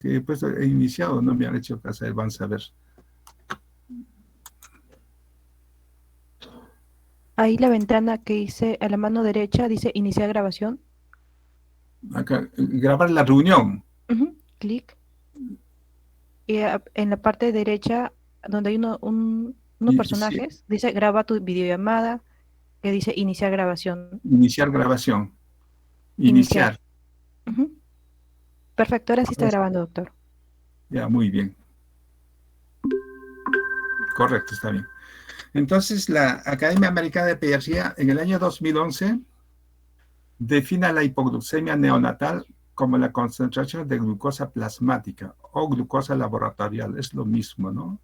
que pues he iniciado, no me han hecho caso, vamos a ver. Ahí la ventana que dice a la mano derecha dice iniciar grabación. Acá, grabar la reunión. Clic. Y en la parte derecha, donde hay unos Y, sí, personajes, dice graba tu videollamada, que dice iniciar grabación. iniciar grabación. Iniciar. Iniciar. Ujú. Perfecto, ahora sí está grabando, doctor. Ya, muy bien. Correcto, está bien. Entonces, la Academia Americana de Pediatría en el año 2011 define la hipoglucemia neonatal como la concentración de glucosa plasmática o glucosa laboratorial, es lo mismo, ¿no?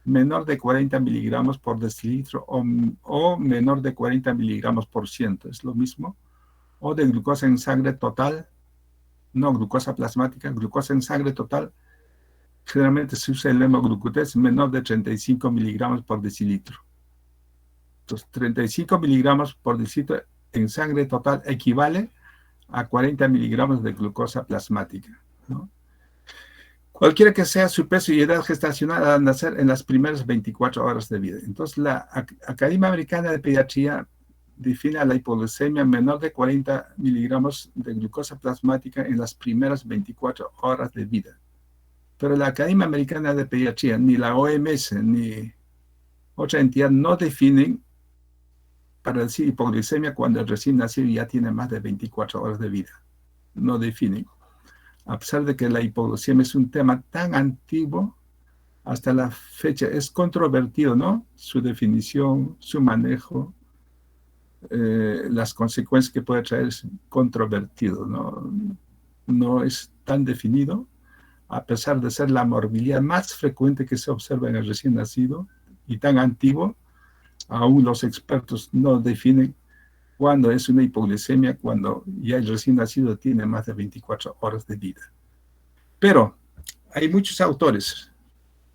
Menor de 40 miligramos por decilitro o menor de 40 miligramos por ciento, es lo mismo. O de glucosa en sangre total, no glucosa plasmática, glucosa en sangre total, generalmente se usa el hemoglucotés menor de 35 miligramos por decilitro. Entonces, 35 miligramos por decilitro en sangre total equivale a 40 miligramos de glucosa plasmática, ¿no? Cualquiera que sea su peso y edad gestacional al nacer en las primeras 24 horas de vida. Entonces, la Academia Americana de Pediatría define la hipoglucemia menor de 40 miligramos de glucosa plasmática en las primeras 24 horas de vida. Pero la Academia Americana de Pediatría, ni la OMS, ni otra entidad no definen para decir hipoglucemia cuando el recién nacido ya tiene más de 24 horas de vida. No definen. A pesar de que la hipoglucemia es un tema tan antiguo, hasta la fecha es controvertido, ¿no? Su definición, su manejo, las consecuencias que puede traer es controvertido, ¿no? No es tan definido, a pesar de ser la morbilidad más frecuente que se observa en el recién nacido y tan antiguo, aún los expertos no definen cuándo es una hipoglucemia, cuando ya el recién nacido tiene más de 24 horas de vida. Pero hay muchos autores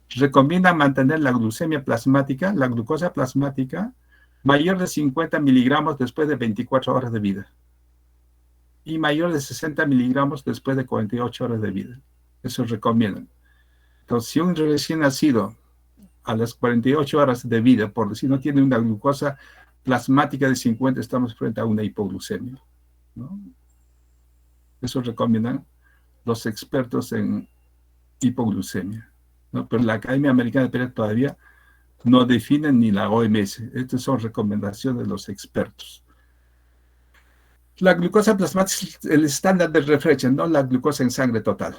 que recomiendan mantener la glucemia plasmática, la glucosa plasmática, mayor de 50 miligramos después de 24 horas de vida y mayor de 60 miligramos después de 48 horas de vida. Eso recomiendan. Entonces, si un recién nacido a las 48 horas de vida, por decir, no tiene una glucosa plasmática de 50, estamos frente a una hipoglucemia, ¿no? Eso recomiendan los expertos en hipoglucemia, ¿no? Pero la Academia Americana de Pediatría todavía no define ni la OMS. Estas son recomendaciones de los expertos. La glucosa plasmática es el estándar de referencia, no la glucosa en sangre total.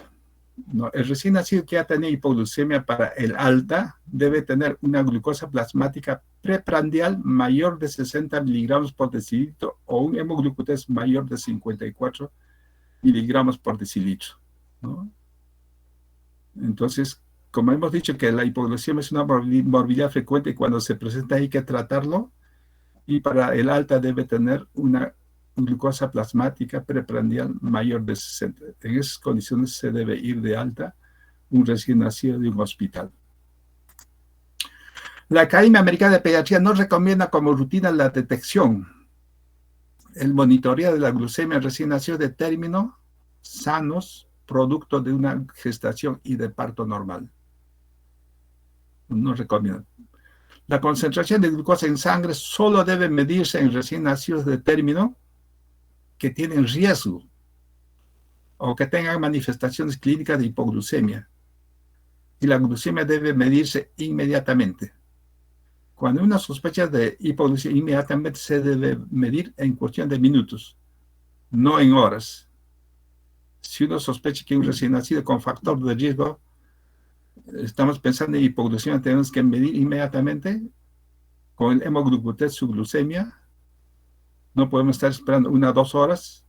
No, el recién nacido que ha tenido hipoglucemia para el alta debe tener una glucosa plasmática preprandial mayor de 60 miligramos por decilitro o un hemoglucotés mayor de 54 miligramos por decilitro, ¿no? Entonces, como hemos dicho que la hipoglucemia es una morbilidad frecuente y cuando se presenta hay que tratarlo, y para el alta debe tener una glucosa plasmática preprandial mayor de 60. En esas condiciones se debe ir de alta un recién nacido de un hospital. La Academia Americana de Pediatría no recomienda como rutina la detección, el monitoreo de la glucemia recién nacido de término sanos, producto de una gestación y de parto normal. No recomienda. La concentración de glucosa en sangre solo debe medirse en recién nacidos de término que tienen riesgo o que tengan manifestaciones clínicas de hipoglucemia. Y la glucemia debe medirse inmediatamente. Cuando una sospecha de hipoglucemia, inmediatamente se debe medir en cuestión de minutos, no en horas. Si uno sospecha que un recién nacido con factor de riesgo, estamos pensando en hipoglucemia, tenemos que medir inmediatamente con el hemoglucotés su glucemia. No podemos estar esperando 1 o 2 horas,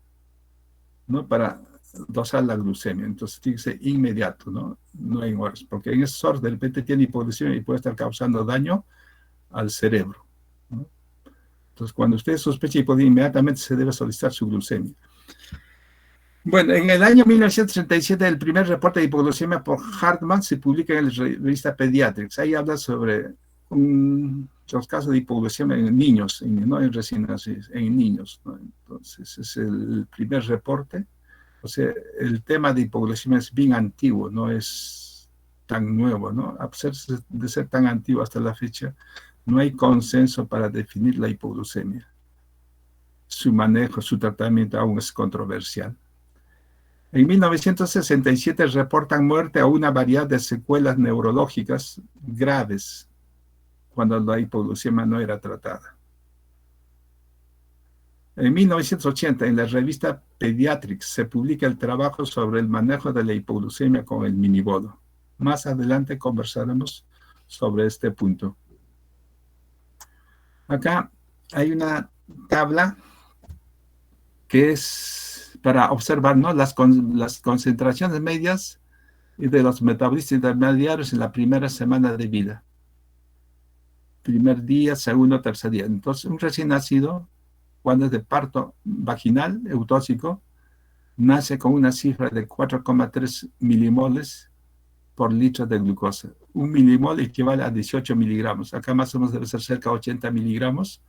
¿no? Para dosar la glucemia. Entonces tiene que ser inmediato, ¿no? No en horas, porque en esas horas de repente tiene hipoglucemia y puede estar causando daño al cerebro, ¿no? Entonces, cuando usted sospecha hipoglucemia, inmediatamente se debe solicitar su glucemia. Bueno, en el año 1937, el primer reporte de hipoglucemia por Hartmann se publica en la revista Pediatrics. Ahí habla sobre los casos de hipoglucemia en niños, no en recién nacidos, en niños, ¿no? Entonces, es el primer reporte. O sea, el tema de hipoglucemia es bien antiguo, no es tan nuevo, ¿no? A pesar de ser tan antiguo hasta la fecha, no hay consenso para definir la hipoglucemia. Su manejo, su tratamiento aún es controversial. En 1967 reportan muerte a una variedad de secuelas neurológicas graves cuando la hipoglucemia no era tratada. En 1980, en la revista Pediatrics, se publica el trabajo sobre el manejo de la hipoglucemia con el minibodo. Más adelante conversaremos sobre este punto. Acá hay una tabla que es para observar, ¿no?, las concentraciones medias y de los metabolitos intermediarios en la primera semana de vida. Primer día, segundo, tercer día. Entonces, un recién nacido, cuando es de parto vaginal, eutóxico, nace con una cifra de 4,3 milimoles por litro de glucosa. Un milimol equivale a 18 miligramos. Acá más o menos debe ser cerca de 80 miligramos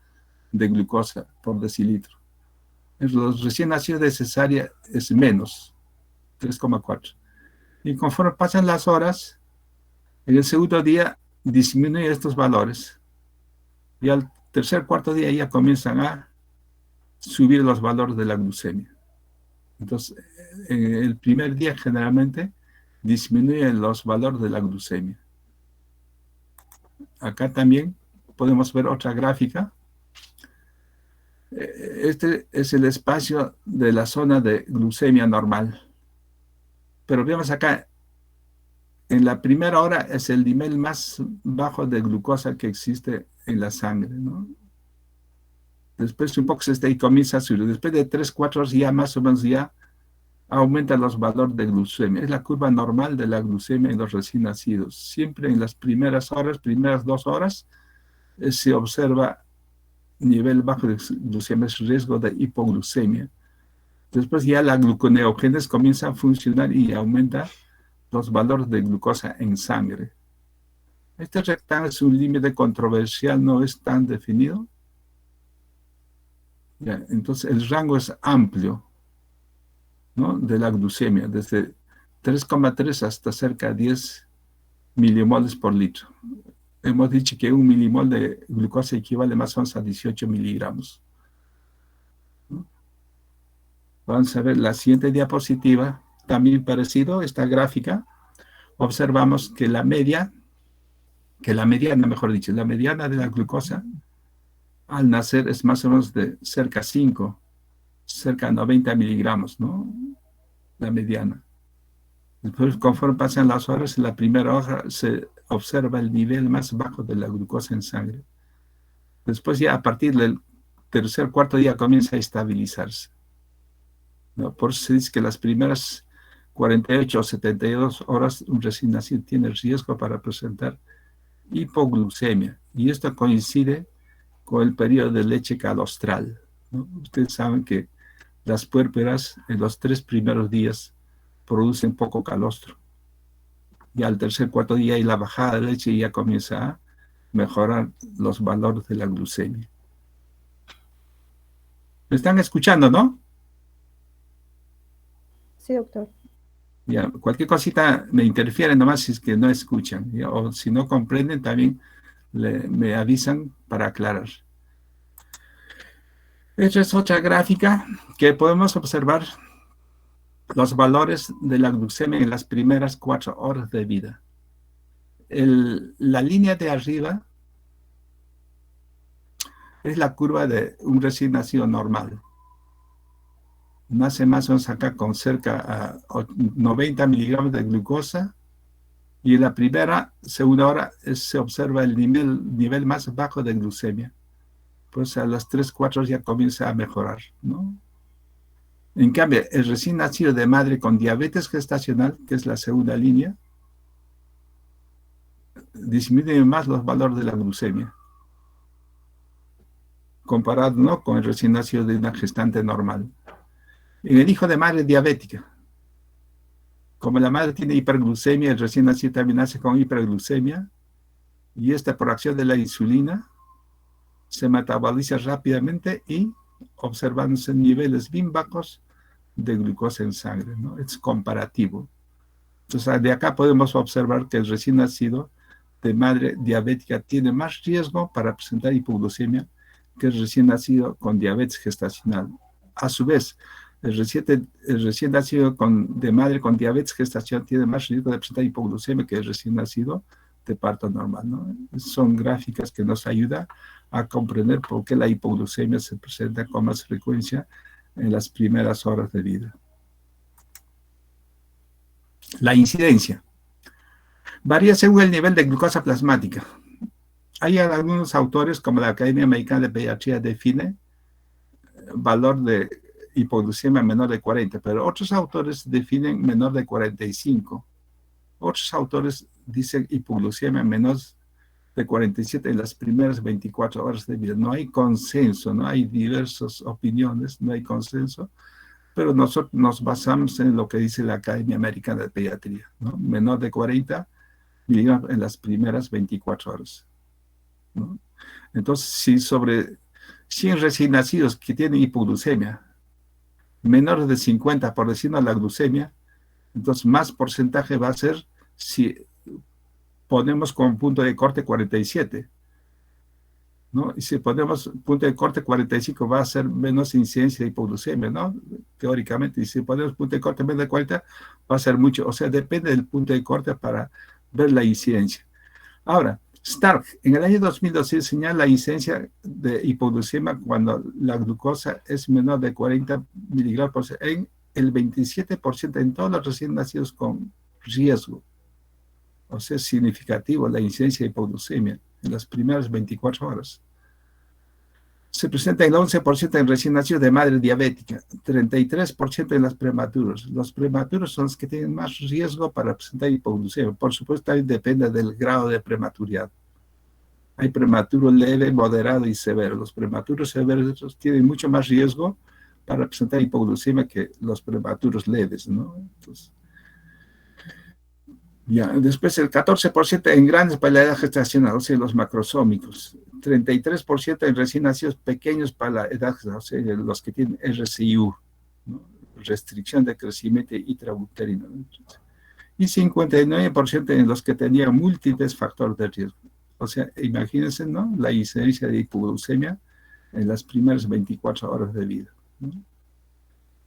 de glucosa por decilitro. En los recién nacidos de cesárea es menos, 3,4. Y conforme pasan las horas, en el segundo día disminuyen estos valores. Y al tercer, cuarto día ya comienzan a subir los valores de la glucemia. Entonces, en el primer día generalmente disminuyen los valores de la glucemia. Acá también podemos ver otra gráfica. Este es el espacio de la zona de glucemia normal. Pero vemos acá, en la primera hora es el nivel más bajo de glucosa que existe en la sangre, ¿no? Después un poco y comienza a subir. Después de 3, 4 horas ya más o menos ya aumentan los valores de glucemia. Es la curva normal de la glucemia en los recién nacidos. Siempre en las primeras horas, primeras 2 horas, se observa nivel bajo de glucemia, es riesgo de hipoglucemia. Después ya la gluconeogénesis comienza a funcionar y aumenta los valores de glucosa en sangre. Este rectángulo es un límite controversial, no es tan definido. Ya, entonces el rango es amplio, ¿no?, de la glucemia, desde 3,3 hasta cerca de 10 milimoles por litro. Hemos dicho que un milimol de glucosa equivale más o menos a 18 miligramos. ¿No? Vamos a ver la siguiente diapositiva, también parecido, esta gráfica. Observamos que la mediana, mejor dicho, la mediana de la glucosa al nacer es más o menos de cerca a 5, cerca a 90 miligramos, ¿no? La mediana. Después, conforme pasan las horas, en la primera hora se observa el nivel más bajo de la glucosa en sangre. Después ya a partir del tercer, cuarto día comienza a estabilizarse, ¿no? Por eso se dice que las primeras 48 o 72 horas un recién nacido tiene riesgo para presentar hipoglucemia. Y esto coincide con el periodo de leche calostral, ¿no? Ustedes saben que las puérperas en los 3 primeros días producen poco calostro. Y al tercer, cuarto día y la bajada de leche ya comienza a mejorar los valores de la glucemia. ¿Me están escuchando, no? Sí, doctor. Ya, cualquier cosita me interfiere nomás si es que no escuchan, ¿ya? O si no comprenden también me avisan para aclarar. Esta es otra gráfica que podemos observar los valores de la glucemia en las primeras 4 horas de vida. La línea de arriba es la curva de un recién nacido normal. Nace más o menos acá con cerca a 90 miligramos de glucosa y en la primera, segunda hora se observa el nivel más bajo de glucemia. Pues a las 3, 4 ya comienza a mejorar, ¿no? En cambio, el recién nacido de madre con diabetes gestacional, que es la segunda línea, disminuye más los valores de la glucemia, comparado, ¿no?, con el recién nacido de una gestante normal. En el hijo de madre diabética, como la madre tiene hiperglucemia, el recién nacido también nace con hiperglucemia, y esta por acción de la insulina se metaboliza rápidamente y observándose niveles bien bajos de glucosa en sangre, ¿no? Es comparativo. Entonces, de acá podemos observar que el recién nacido de madre diabética tiene más riesgo para presentar hipoglucemia que el recién nacido con diabetes gestacional. A su vez, el recién nacido de madre con diabetes gestacional tiene más riesgo de presentar hipoglucemia que el recién nacido de parto normal, ¿no? Son gráficas que nos ayudan a comprender por qué la hipoglucemia se presenta con más frecuencia en las primeras horas de vida. La incidencia varía según el nivel de glucosa plasmática. Hay algunos autores, como la Academia Americana de Pediatría, define valor de hipoglucemia menor de 40, pero otros autores definen menor de 45. Otros autores dicen hipoglucemia menor de 47 en las primeras 24 horas de vida. No hay consenso, no hay diversas opiniones, no hay consenso, pero nosotros nos basamos en lo que dice la Academia Americana de Pediatría, ¿no? Menor de 40 miligramos en las primeras 24 horas, ¿no? Entonces, si sobre 100 recién nacidos que tienen hipoglucemia, menores de 50 por decirnos la glucemia, entonces más porcentaje va a ser si ponemos con punto de corte 47, ¿no? Y si ponemos punto de corte 45 va a ser menos incidencia de hipoglucemia, ¿no? Teóricamente, y si ponemos punto de corte menos de 40 va a ser mucho, o sea, depende del punto de corte para ver la incidencia. Ahora, Stark, en el año 2012 señala la incidencia de hipoglucemia cuando la glucosa es menor de 40 miligramos por en el 27% en todos los recién nacidos con riesgo. O sea, es significativo la incidencia de hipoglucemia en las primeras 24 horas. Se presenta el 11% en recién nacidos de madre diabética, 33% en los prematuros. Los prematuros son los que tienen más riesgo para presentar hipoglucemia. Por supuesto, también depende del grado de prematuridad. Hay prematuro leve, moderado y severo. Los prematuros severos tienen mucho más riesgo para presentar hipoglucemia que los prematuros leves, ¿no? Entonces, ya, después el 14% en grandes para la edad gestacional, o sea, los macrosómicos. 33% en recién nacidos pequeños para la edad gestacional, o sea, los que tienen RCIU, ¿no? Restricción de crecimiento intrauterino, ¿no? Y 59% en los que tenían múltiples factores de riesgo. O sea, imagínense, ¿no? La incidencia de hipoglucemia en las primeras 24 horas de vida, ¿no?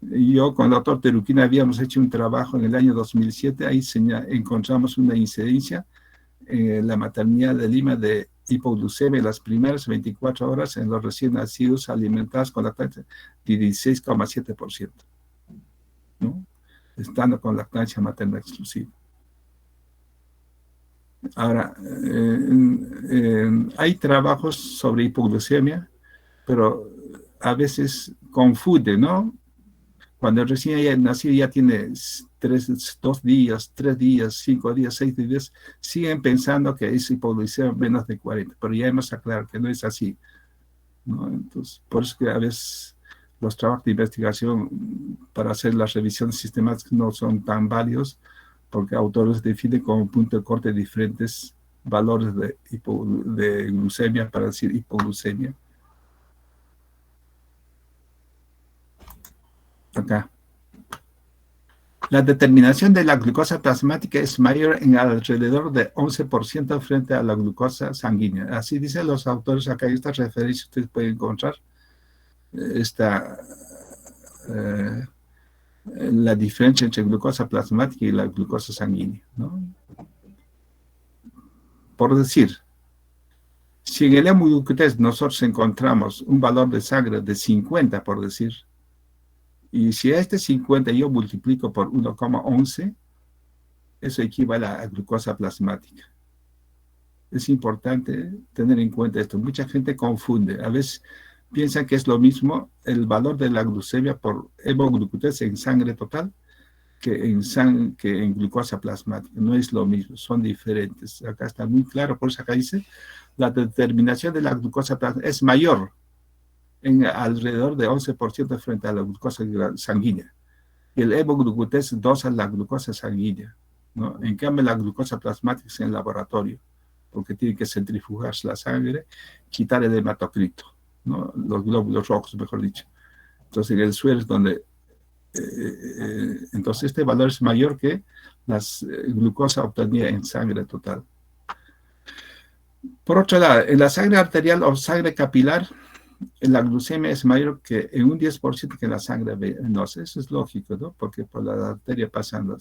Yo con el doctor Teruquina habíamos hecho un trabajo en el año 2007, ahí encontramos una incidencia en la maternidad de Lima de hipoglucemia en las primeras 24 horas en los recién nacidos alimentados con lactancia de 16,7%, ¿no? Estando con lactancia materna exclusiva. Ahora, hay trabajos sobre hipoglucemia, pero a veces confunde, ¿no? Cuando recién nacido ya tiene 2 días, 3 días, 5 días, 6 días, siguen pensando que es hipoglucemia menos de 40, pero ya hemos aclarado que no es así, ¿no? Entonces, por eso que a veces los trabajos de investigación para hacer las revisiones sistemáticas no son tan válidos, porque autores definen como punto de corte diferentes valores de glucemia para decir hipoglucemia. Acá. La determinación de la glucosa plasmática es mayor en alrededor de 11% frente a la glucosa sanguínea. Así dicen los autores acá. En esta referencia ustedes pueden encontrar la diferencia entre glucosa plasmática y la glucosa sanguínea, ¿no? Por decir, si en el hemoglucotés nosotros encontramos un valor de sangre de 50, por decir, y si a este 50 yo multiplico por 1,11, eso equivale a glucosa plasmática. Es importante tener en cuenta esto. Mucha gente confunde. A veces piensa que es lo mismo el valor de la glucemia por hemoglucotés en sangre total que en glucosa plasmática. No es lo mismo, son diferentes. Acá está muy claro, por eso acá dice, la determinación de la glucosa plasmática es mayor en alrededor de 11% frente a la glucosa sanguínea. Y el hemoglucotés dosa la glucosa sanguínea, ¿no? En cambio, la glucosa plasmática es en el laboratorio, porque tiene que centrifugarse la sangre, quitar el hematocrito, ¿no? Los glóbulos rojos, mejor dicho. Entonces, en el suelo es donde Entonces este valor es mayor que la glucosa obtenida en sangre total. Por otro lado, en la sangre arterial o sangre capilar, la glucemia es mayor que en un 10% que en la sangre venosa. Eso es lógico, ¿no? Porque por la arteria pasan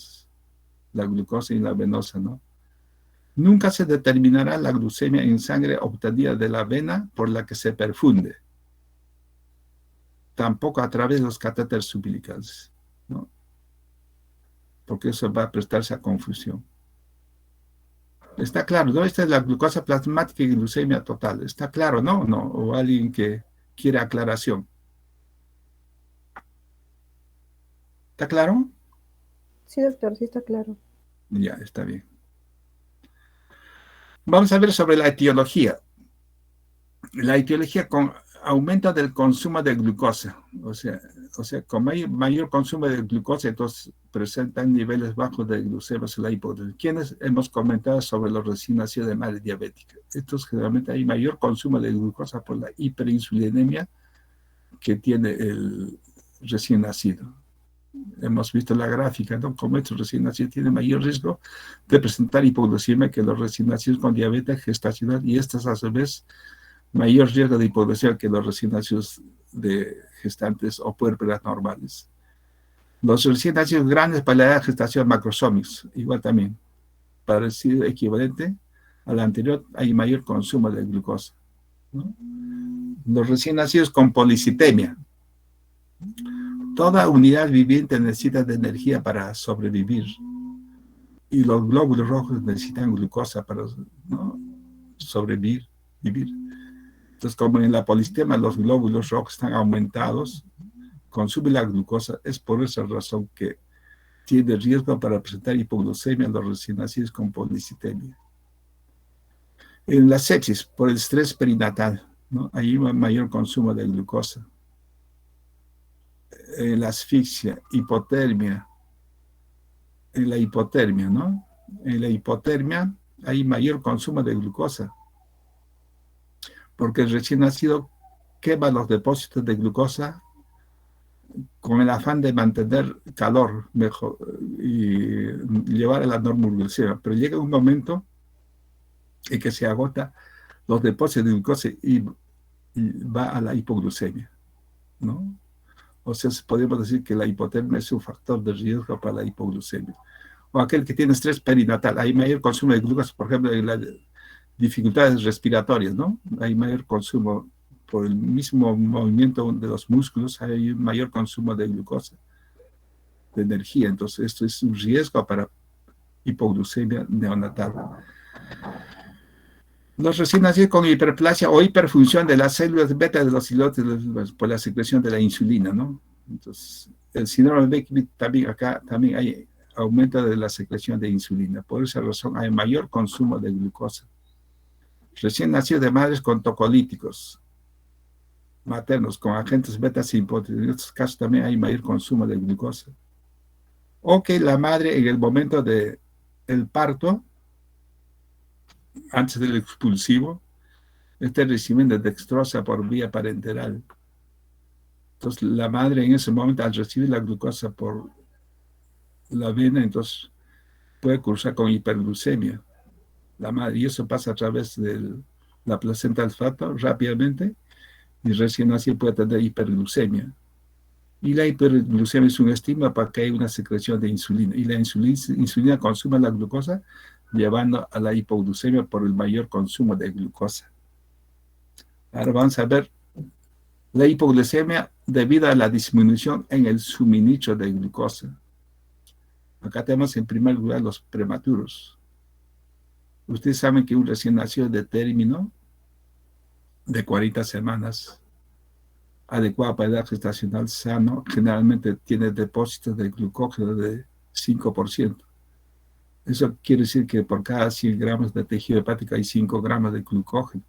la glucosa y la venosa, ¿no? Nunca se determinará la glucemia en sangre obtenida de la vena por la que se perfunde. Tampoco a través de los catéteres umbilicales, ¿no? Porque eso va a prestarse a confusión. Está claro, ¿no? Esta es la glucosa plasmática y glucemia total. Está claro, ¿no? ¿No? O alguien que quiere aclaración. ¿Está claro? Sí, doctor, sí está claro. Ya, está bien. Vamos a ver sobre la etiología. La etiología con aumento del consumo de glucosa. O sea con mayor consumo de glucosa, entonces presentan niveles bajos de glucemia en la hipoglucemia. ¿Quiénes hemos comentado sobre los recién nacidos de madre diabética? Estos generalmente hay mayor consumo de glucosa por la hiperinsulinemia que tiene el recién nacido. Hemos visto la gráfica, ¿no? Como estos recién nacidos tienen mayor riesgo de presentar hipoglucemia que los recién nacidos con diabetes gestacional, y estas a su vez mayor riesgo de hipoglucemia que los recién nacidos de gestantes o puérperas normales. Los recién nacidos grandes para la edad de gestación macrosómicos, igual también, parecido, equivalente al anterior, hay mayor consumo de glucosa, ¿no? Los recién nacidos con policitemia. Toda unidad viviente necesita de energía para sobrevivir. Y los glóbulos rojos necesitan glucosa para, ¿no?, sobrevivir, vivir. Entonces, como en la policitemia los glóbulos rojos están aumentados, consume la glucosa, es por esa razón que tiene riesgo para presentar hipoglucemia en los recién nacidos con policitemia. En la sepsis, por el estrés perinatal, ¿no?, hay un mayor consumo de glucosa. En la asfixia, hipotermia, en la hipotermia, ¿no? En la hipotermia hay mayor consumo de glucosa, porque el recién nacido quema los depósitos de glucosa con el afán de mantener calor mejor y llevar a la normoglucemia. Pero llega un momento en que se agota los depósitos de glucosa y va a la hipoglucemia, ¿no? O sea, podemos decir que la hipotermia es un factor de riesgo para la hipoglucemia. O aquel que tiene estrés perinatal, hay mayor consumo de glucosa, por ejemplo, en las dificultades respiratorias, ¿no? Hay mayor consumo por el mismo movimiento de los músculos, hay un mayor consumo de glucosa, de energía. Entonces, esto es un riesgo para hipoglucemia neonatal. Los recién nacidos con hiperplasia o hiperfunción de las células beta de los islotes por la secreción de la insulina, ¿no? Entonces, el síndrome de Beckwith también acá también hay aumento de la secreción de insulina. Por esa razón hay mayor consumo de glucosa. Recién nacidos de madres con tocolíticos maternos, con agentes beta simpóticos, en estos casos también hay mayor consumo de glucosa. O que la madre en el momento del parto, antes del expulsivo, esté recibiendo dextrosa por vía parenteral. Entonces, la madre en ese momento, al recibir la glucosa por la vena, entonces puede cursar con hiperglucemia. La madre, y eso pasa a través de la placenta del feto rápidamente, y recién nacido puede tener hiperglucemia. Y la hiperglucemia es un estímulo para que haya una secreción de insulina. Y la insulina consume la glucosa, llevando a la hipoglucemia por el mayor consumo de glucosa. Ahora vamos a ver la hipoglucemia debido a la disminución en el suministro de glucosa. Acá tenemos en primer lugar los prematuros. Ustedes saben que un recién nacido de término de 40 semanas, adecuado para edad gestacional sano, generalmente tiene depósitos de glucógeno de 5%. Eso quiere decir que por cada 100 gramos de tejido hepático hay 5 gramos de glucógeno.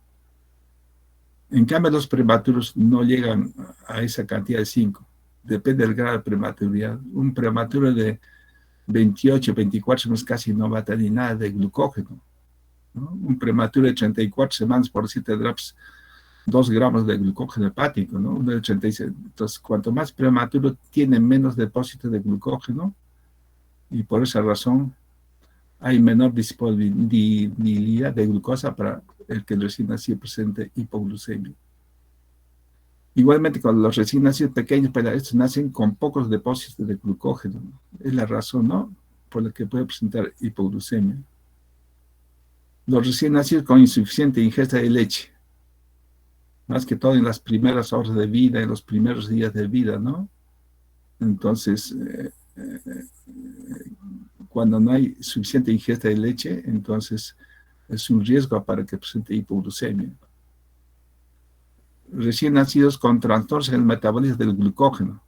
En cambio, los prematuros no llegan a esa cantidad de 5. Depende del grado de prematuridad. Un prematuro de 28, 24 semanas casi no va a tener nada de glucógeno, ¿no? Un prematuro de 34 semanas, por 7 drops, 2 gramos de glucógeno hepático, ¿no? Uno de 86. Entonces, cuanto más prematuro, tiene menos depósito de glucógeno y por esa razón hay menor disponibilidad de glucosa para el que recién nacido presente hipoglucemia. Igualmente, con los recién nacidos pequeños, pero estos nacen con pocos depósitos de glucógeno, ¿no? Es la razón, ¿no?, por la que puede presentar hipoglucemia. Los recién nacidos con insuficiente ingesta de leche, más que todo en las primeras horas de vida, en los primeros días de vida, ¿no? Entonces, cuando no hay suficiente ingesta de leche, entonces es un riesgo para que presente hipoglucemia. Recién nacidos con trastornos en el metabolismo del glucógeno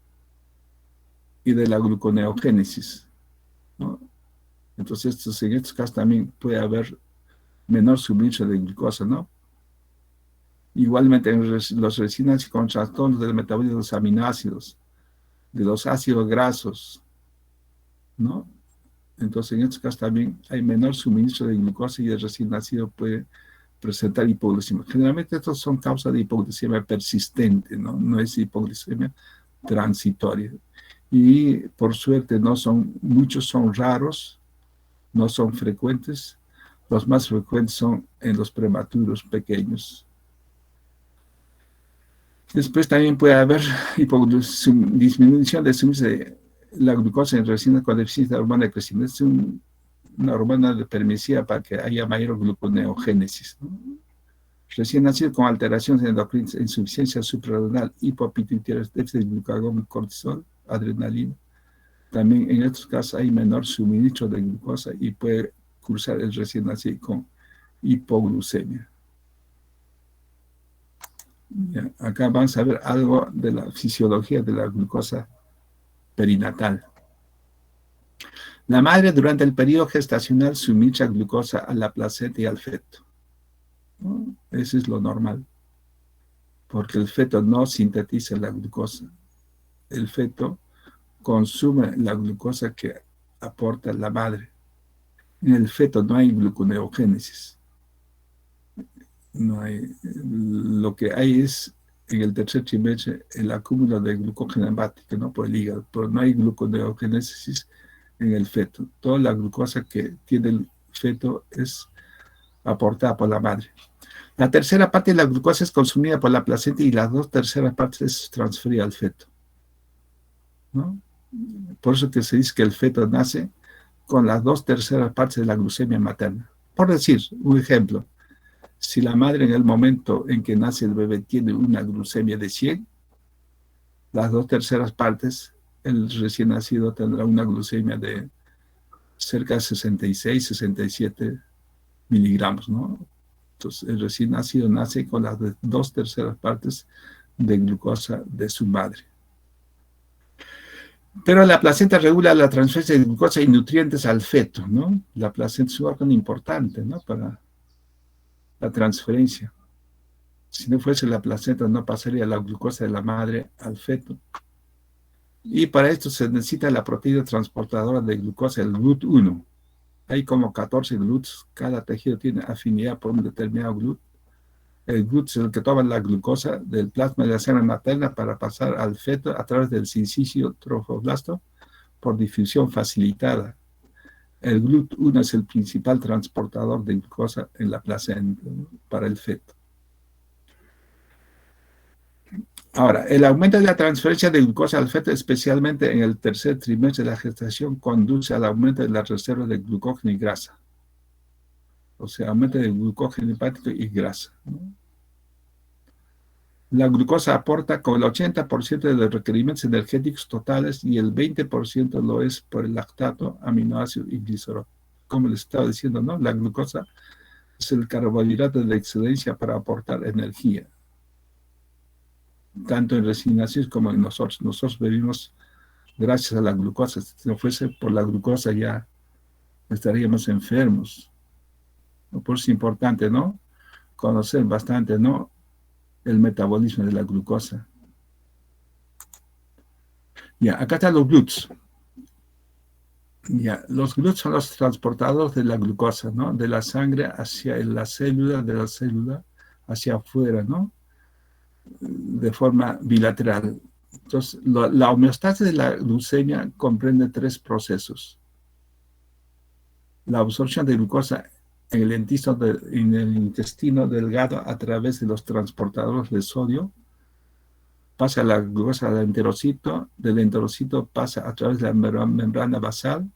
y de la gluconeogénesis, ¿no? Entonces, en estos casos también puede haber menor suministro de glucosa, ¿no? Igualmente, en los recién nacidos con trastornos del metabolismo de los aminoácidos, de los ácidos grasos, ¿no? Entonces, en estos casos también hay menor suministro de glucosa y el recién nacido puede presentar hipoglucemia. Generalmente estos son causas de hipoglucemia persistente, ¿no? No es hipoglucemia transitoria. Y por suerte muchos son raros, no son frecuentes. Los más frecuentes son en los prematuros pequeños. Después también puede haber disminución de suministro de la glucosa en recién con deficiencia de hormona de crecimiento. Es una hormona permisiva para que haya mayor gluconeogénesis, ¿no? Recién nacido con alteraciones endocrinas, insuficiencia suprarrenal, hipopituitaria, déficit de glucagón, cortisol, adrenalina. También en estos casos hay menor suministro de glucosa y puede cursar el recién nacido con hipoglucemia. Ya, acá vamos a ver algo de la fisiología de la glucosa perinatal. La madre durante el periodo gestacional suministra glucosa a la placenta y al feto, ¿no? Eso es lo normal, porque el feto no sintetiza la glucosa. El feto consume la glucosa que aporta la madre. En el feto no hay gluconeogénesis. No hay, lo que hay es en el tercer trimestre el acúmulo de glucógeno hepático, ¿no?, por el hígado, pero no hay gluconeogénesis en el feto. Toda la glucosa que tiene el feto es aportada por la madre. La tercera parte de la glucosa es consumida por la placenta y las 2/3 partes es transferida al feto, ¿no? Por eso que se dice que el feto nace con las 2/3 partes de la glucemia materna. Por decir, un ejemplo, si la madre en el momento en que nace el bebé tiene una glucemia de 100, las 2/3 partes, el recién nacido tendrá una glucemia de cerca de 66, 67 miligramos, ¿no? Entonces, el recién nacido nace con las 2/3 partes de glucosa de su madre. Pero la placenta regula la transferencia de glucosa y nutrientes al feto, ¿no? La placenta es un órgano importante, ¿no?, para la transferencia. Si no fuese la placenta, no pasaría la glucosa de la madre al feto. Y para esto se necesita la proteína transportadora de glucosa, el GLUT1. Hay como 14 GLUTs, cada tejido tiene afinidad por un determinado GLUT. El GLUT es el que toma la glucosa del plasma de la sangre materna para pasar al feto a través del sincicio trofoblasto por difusión facilitada. El GLUT1 es el principal transportador de glucosa en la placenta, ¿no?, para el feto. Ahora, el aumento de la transferencia de glucosa al feto, especialmente en el tercer trimestre de la gestación, conduce al aumento de la reserva de glucógeno y grasa. O sea, aumento de glucógeno hepático y grasa, ¿no? La glucosa aporta con el 80% de los requerimientos energéticos totales y el 20% lo es por el lactato, aminoácido y glicerol. Como les estaba diciendo, ¿no?, la glucosa es el carbohidrato de excelencia para aportar energía, tanto en recién nacidos como en nosotros. Nosotros vivimos gracias a la glucosa. Si no fuese por la glucosa ya estaríamos enfermos. Por eso es importante, ¿no?, conocer bastante, ¿no?, el metabolismo de la glucosa. Ya, acá están los GLUTs. Ya, los GLUTs son los transportadores de la glucosa, ¿no?, de la sangre hacia la célula, de la célula hacia afuera, ¿no? de forma bilateral. Entonces, la homeostasis de la glucemia comprende 3 procesos. La absorción de glucosa en el intestino delgado a través de los transportadores de sodio, pasa la glucosa al enterocito, del enterocito pasa a través de la membrana basal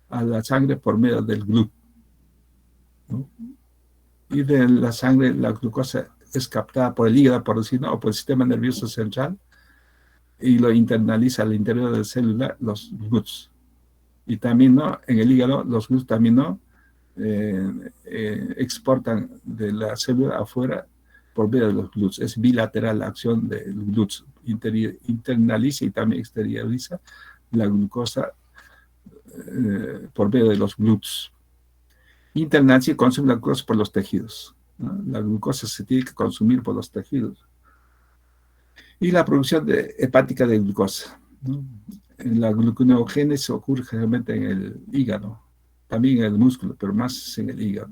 a la sangre por medio del GLUT, ¿no? Y de la sangre la glucosa es captada por el hígado, por decirlo, o por el sistema nervioso central, y lo internaliza al interior de la célula los GLUTs. Y también, ¿no?, en el hígado los GLUTs también, ¿no?, exportan de la célula afuera por medio de los GLUTs. Es bilateral la acción de los GLUTs. Internaliza y también exterioriza la glucosa por medio de los GLUTs. Internaliza y consume la glucosa por los tejidos, ¿no? La glucosa se tiene que consumir por los tejidos. Y la producción hepática de glucosa, ¿no? La gluconeogénesis ocurre generalmente en el hígado, también en el músculo, pero más en el hígado.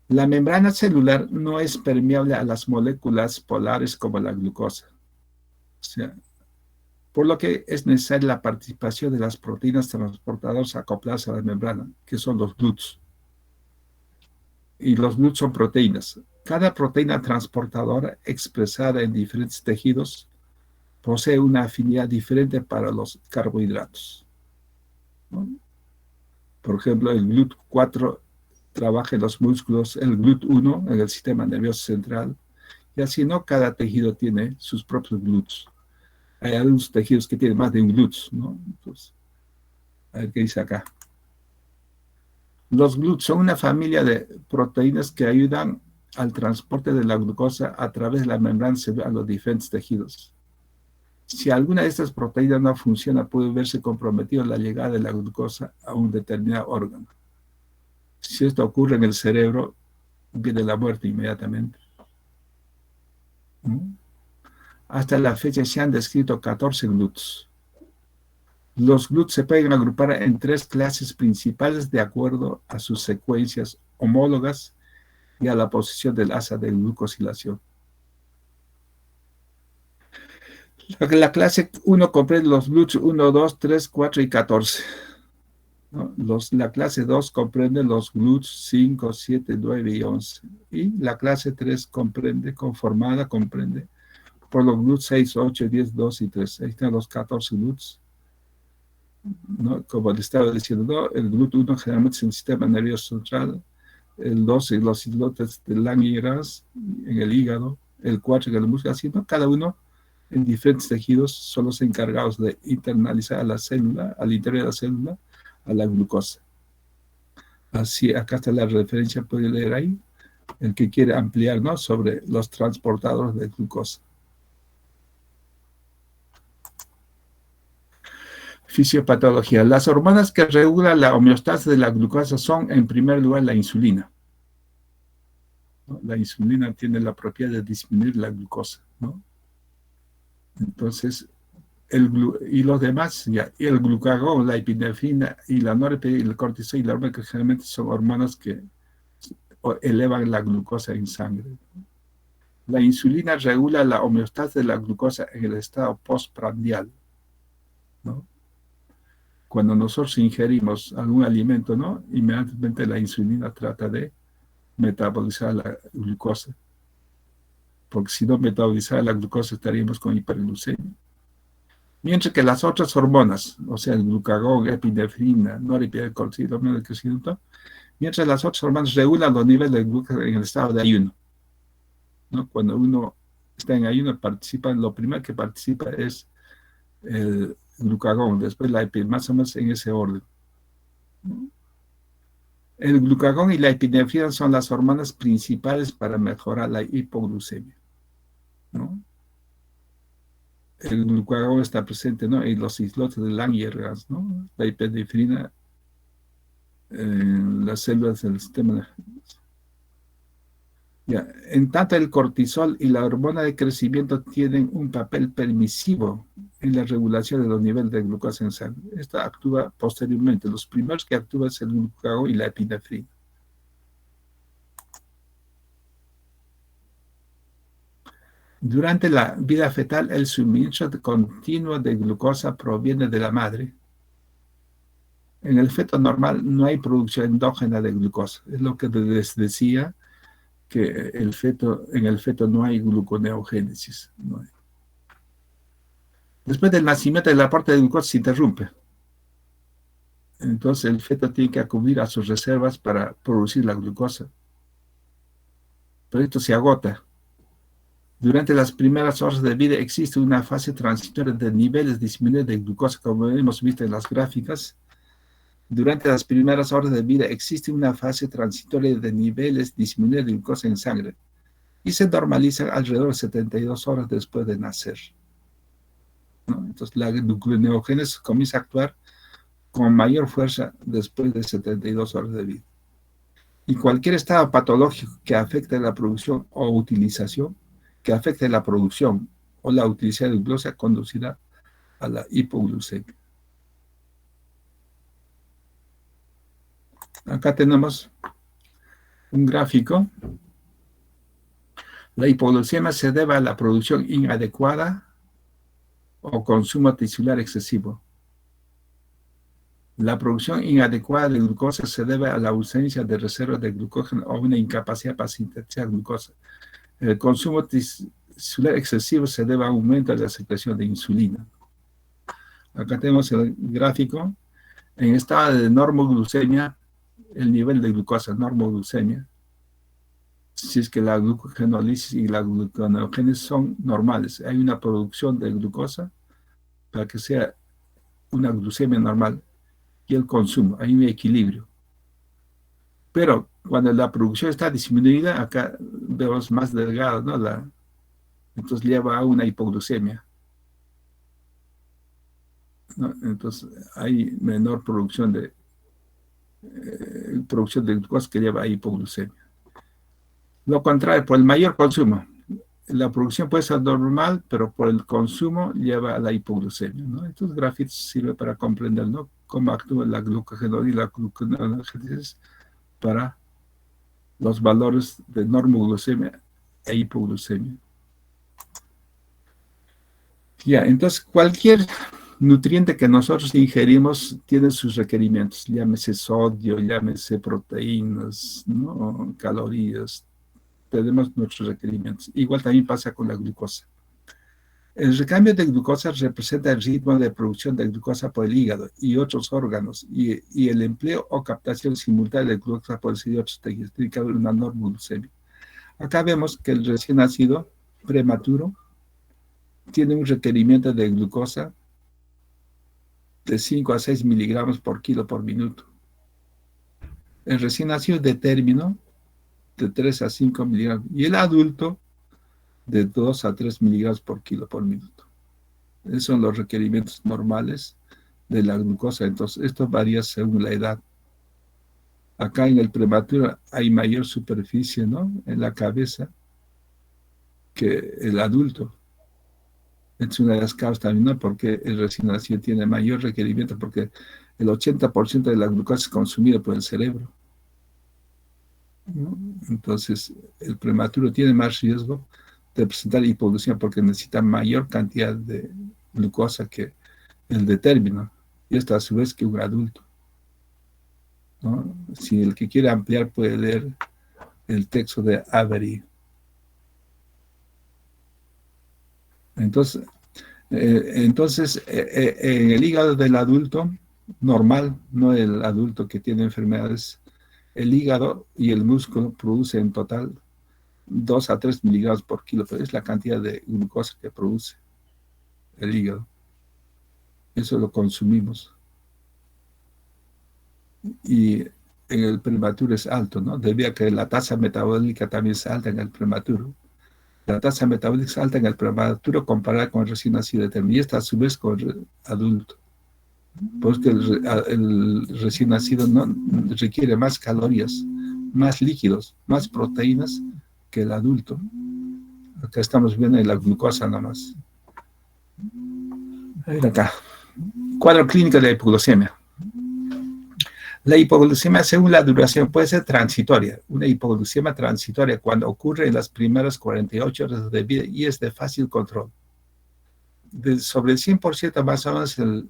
La membrana celular no es permeable a las moléculas polares como la glucosa. O sea, por lo que es necesaria la participación de las proteínas transportadoras acopladas a la membrana, que son los GLUTs. Y los GLUTs son proteínas. Cada proteína transportadora expresada en diferentes tejidos posee una afinidad diferente para los carbohidratos, ¿no? Por ejemplo, el GLUT4 trabaja en los músculos, el GLUT1 en el sistema nervioso central, y así, ¿no?, cada tejido tiene sus propios GLUTs. Hay algunos tejidos que tienen más de un GLUTs, ¿no? Entonces, a ver qué dice acá. Los GLUTs son una familia de proteínas que ayudan al transporte de la glucosa a través de la membrana celular a los diferentes tejidos. Si alguna de estas proteínas no funciona, puede verse comprometido la llegada de la glucosa a un determinado órgano. Si esto ocurre en el cerebro, viene la muerte inmediatamente. ¿Mm? Hasta la fecha se han descrito 14 GLUTs. Los GLUTs se pueden agrupar en 3 clases principales de acuerdo a sus secuencias homólogas y a la posición del asa de glucosilación. La clase 1 comprende los GLUTs 1, 2, 3, 4 y 14. ¿No? La clase 2 comprende los GLUTs 5, 7, 9 y 11. Y la clase 3 comprende por los GLUTs 6, 8, 10, 12 y 13. Ahí están los 14 GLUTs, ¿no? Como le estaba diciendo, ¿no?, el GLUT1 generalmente es en el sistema nervioso central, el 12 los islotes de Langerhans en el hígado, el 4 en el músculo, así, ¿no? Cada uno en diferentes tejidos son los encargados de internalizar a la célula, al interior de la célula, a la glucosa. Así, acá está la referencia, puede leer ahí, el que quiere ampliar, ¿no?, sobre los transportadores de glucosa. Fisiopatología. Las hormonas que regulan la homeostasis de la glucosa son, en primer lugar, la insulina, ¿no? La insulina tiene la propiedad de disminuir la glucosa, ¿no? Entonces, y los demás, ya, y el glucagón, la epinefrina y la norepinefrina, el cortisol y la hormona, que generalmente son hormonas que elevan la glucosa en sangre. La insulina regula la homeostasis de la glucosa en el estado postprandial, ¿no? Cuando nosotros ingerimos algún alimento, ¿no?, inmediatamente la insulina trata de metabolizar la glucosa, porque si no metabolizara la glucosa estaríamos con hiperglucemia. Mientras que las otras hormonas, o sea, el glucagón, epinefrina, norepinefrina, cortisol, mientras las otras hormonas regulan los niveles de glucosa en el estado de ayuno, ¿no? Cuando uno está en ayuno, lo primero que participa es el glucagón, después la epinefrina, más o menos en ese orden, ¿no? El glucagón y la epinefrina son las hormonas principales para mejorar la hipoglucemia, ¿no? El glucagón está presente, ¿no?, en los islotes de Langerhans, ¿no? La epinefrina en las células del sistema nervioso. Ya. En tanto, el cortisol y la hormona de crecimiento tienen un papel permisivo en la regulación de los niveles de glucosa en sangre. Esta actúa posteriormente. Los primeros que actúan es el glucagón y la epinefrina. Durante la vida fetal, el suministro continuo de glucosa proviene de la madre. En el feto normal no hay producción endógena de glucosa. Es lo que les decía, que en el feto no hay gluconeogénesis. No hay. Después del nacimiento, el aporte de glucosa se interrumpe. Entonces el feto tiene que acudir a sus reservas para producir la glucosa. Pero esto se agota. Durante las primeras horas de vida existe una fase transitoria de niveles disminuidos de glucosa, como hemos visto en las gráficas. Durante las primeras horas de vida existe una fase transitoria de niveles disminuidos de glucosa en sangre y se normaliza alrededor de 72 horas después de nacer, ¿no? Entonces la gluconeogénesis comienza a actuar con mayor fuerza después de 72 horas de vida. Y cualquier estado patológico que afecte la producción o utilización, que afecte la producción o la utilización de glucosa, conducirá a la hipoglucemia. Acá tenemos un gráfico. La hipoglucemia se debe a la producción inadecuada o consumo tisular excesivo. La producción inadecuada de glucosa se debe a la ausencia de reservas de glucógeno o una incapacidad para sintetizar glucosa. El consumo tisular excesivo se debe a un aumento de la secreción de insulina. Acá tenemos el gráfico. En estado de normoglucemia, el nivel de glucosa, normoglucemia, si es que la glucogenólisis y la gluconeogénesis son normales, hay una producción de glucosa para que sea una glucemia normal, y el consumo, hay un equilibrio. Pero cuando la producción está disminuida, acá vemos más delgado, ¿no? Entonces lleva a una hipoglucemia, ¿no? Entonces hay menor producción de glucosa que lleva a hipoglucemia. Lo contrario, por el mayor consumo, la producción puede ser normal, pero por el consumo lleva a la hipoglucemia, ¿no? Estos gráficos sirven para comprender, ¿no?, cómo actúa la glucogenólisis y la gluconeogénesis para los valores de normoglucemia e hipoglucemia. Ya, entonces cualquier nutriente que nosotros ingerimos tiene sus requerimientos, llámese sodio, llámese proteínas, ¿no?, calorías. Tenemos nuestros requerimientos. Igual también pasa con la glucosa. El recambio de glucosa representa el ritmo de producción de glucosa por el hígado y otros órganos, y el empleo o captación simultánea de glucosa por el cerebro y otros tejidos, tiene que haber una normoglucemia. Acá vemos que el recién nacido prematuro tiene un requerimiento de glucosa de 5 a 6 miligramos por kilo por minuto. El recién nacido de término, de 3 a 5 miligramos, y el adulto de 2 a 3 miligramos por kilo por minuto. Esos son los requerimientos normales de la glucosa. Entonces, esto varía según la edad. Acá en el prematuro hay mayor superficie, ¿no?, en la cabeza que el adulto. Es una de las causas también, ¿no?, porque el recién nacido tiene mayor requerimiento, porque el 80% de la glucosa es consumida por el cerebro, ¿no? Entonces, el prematuro tiene más riesgo de presentar hipoglucemia porque necesita mayor cantidad de glucosa que el de término, y esto a su vez que un adulto, ¿no? Si el que quiere ampliar puede leer el texto de Avery. Entonces, en el hígado del adulto normal, no el adulto que tiene enfermedades, el hígado y el músculo producen en total 2 a 3 miligramos por kilo, pero es la cantidad de glucosa que produce el hígado. Eso lo consumimos. Y en el prematuro es alto, ¿no? Debido a que la tasa metabólica también es alta en el prematuro. La tasa metabólica es alta en el prematuro comparada con el recién nacido de término, y esta a su vez con el adulto. Porque el recién nacido no requiere más calorías, más líquidos, más proteínas que el adulto. Acá estamos viendo la glucosa nomás. A ver acá. Cuadro clínico de la hipoglucemia. La hipoglucemia, según la duración, puede ser transitoria. Una hipoglucemia transitoria cuando ocurre en las primeras 48 horas de vida y es de fácil control. Sobre el 100%, más o menos el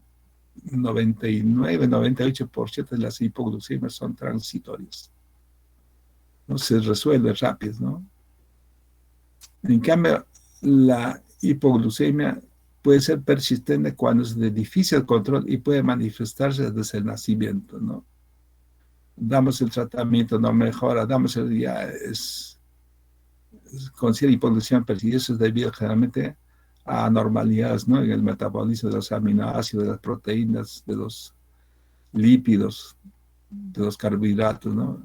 99-98% de las hipoglucemias son transitorias. No se resuelve rápido, ¿no? En cambio, la hipoglucemia puede ser persistente cuando es de difícil control y puede manifestarse desde el nacimiento, ¿no? Damos el tratamiento, no mejora, con cierta hipoglucemia persistente, eso es debido generalmente a anormalidades, ¿no? En el metabolismo de los aminoácidos, de las proteínas, de los lípidos, de los carbohidratos, ¿no?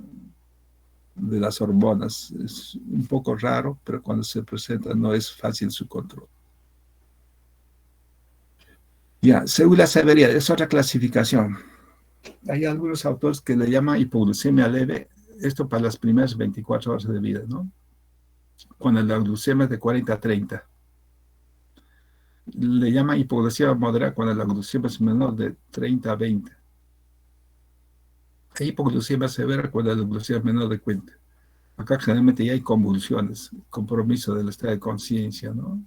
De las hormonas. Es un poco raro, pero cuando se presenta no es fácil su control. Ya, según la severidad, es otra clasificación. Hay algunos autores que le llaman hipoglucemia leve, esto para las primeras 24 horas de vida, ¿no? Cuando la glucemia es de 40 a 30. Le llaman hipoglucemia moderada cuando la glucemia es menor de 30 a 20. Hay hipoglucemia severa cuando la glucemia es menor de 40. Acá generalmente ya hay convulsiones, compromiso del estado de conciencia, ¿no?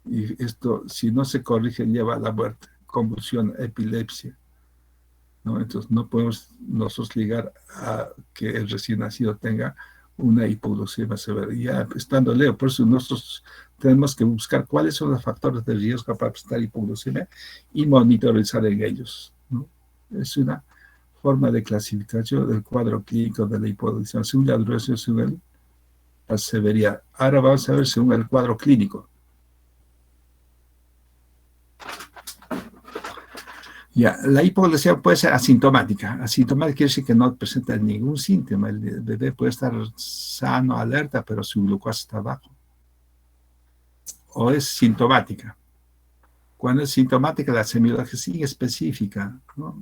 Y esto, si no se corrige, lleva a la muerte, convulsión, epilepsia, ¿no? Entonces no podemos nosotros ligar a que el recién nacido tenga una hipoglucemia severa. Ya estando lejos, por eso nosotros tenemos que buscar cuáles son los factores de riesgo para presentar hipoglucemia y monitorizar en ellos, ¿no? Es una forma de clasificación del cuadro clínico de la hipoglucemia, según la duración, según la severidad. Ahora vamos a ver según el cuadro clínico. Ya, la hipoglucemia puede ser asintomática. Asintomática quiere decir que no presenta ningún síntoma. El bebé puede estar sano, alerta, pero su glucosa está bajo. O es sintomática. Cuando es sintomática, la semiología es inespecífica, ¿no?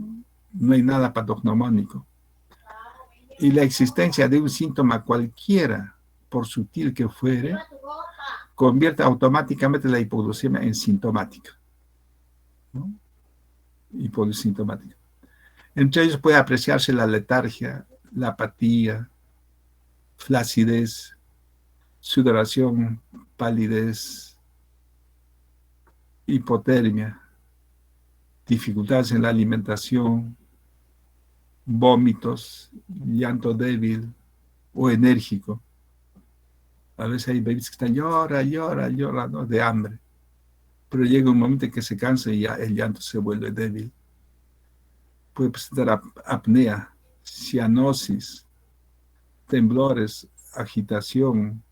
No hay nada patognomónico. Y la existencia de un síntoma cualquiera, por sutil que fuere, convierte automáticamente la hipoglucemia en sintomática, ¿no? Hiposintomática. Entre ellos puede apreciarse la letargia, la apatía, flacidez, sudoración, palidez, hipotermia, dificultades en la alimentación, vómitos, llanto débil o enérgico. A veces hay bebés que están llora, ¿no? De hambre. Pero llega un momento en que se cansa y ya el llanto se vuelve débil. Puede presentar apnea, cianosis, temblores, agitación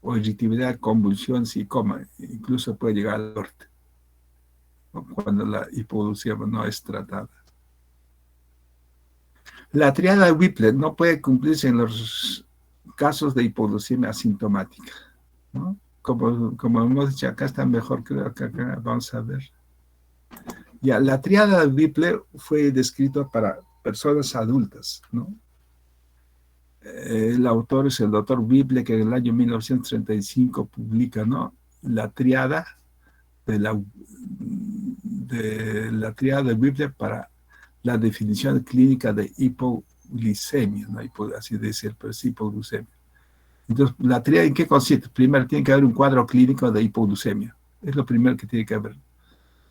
o irritabilidad, convulsión, y coma. Incluso puede llegar al muerte, ¿no? Cuando la hipoglucemia no es tratada. La triada de Whipple no puede cumplirse en los casos de hipoglucemia asintomática, ¿no? Como hemos dicho, acá está mejor, creo que acá vamos a ver. Ya, la triada de Whipple fue descrita para personas adultas, ¿no? El autor es el doctor Whipple, que en el año 1935 publica, ¿no? La triada de la triada de Whipple para la definición clínica de hipoglicemia, ¿no? Así decir, pero es hipoglucemia. Entonces, ¿la triada en qué consiste? Primero, tiene que haber un cuadro clínico de hipoglucemia. Es lo primero que tiene que haber.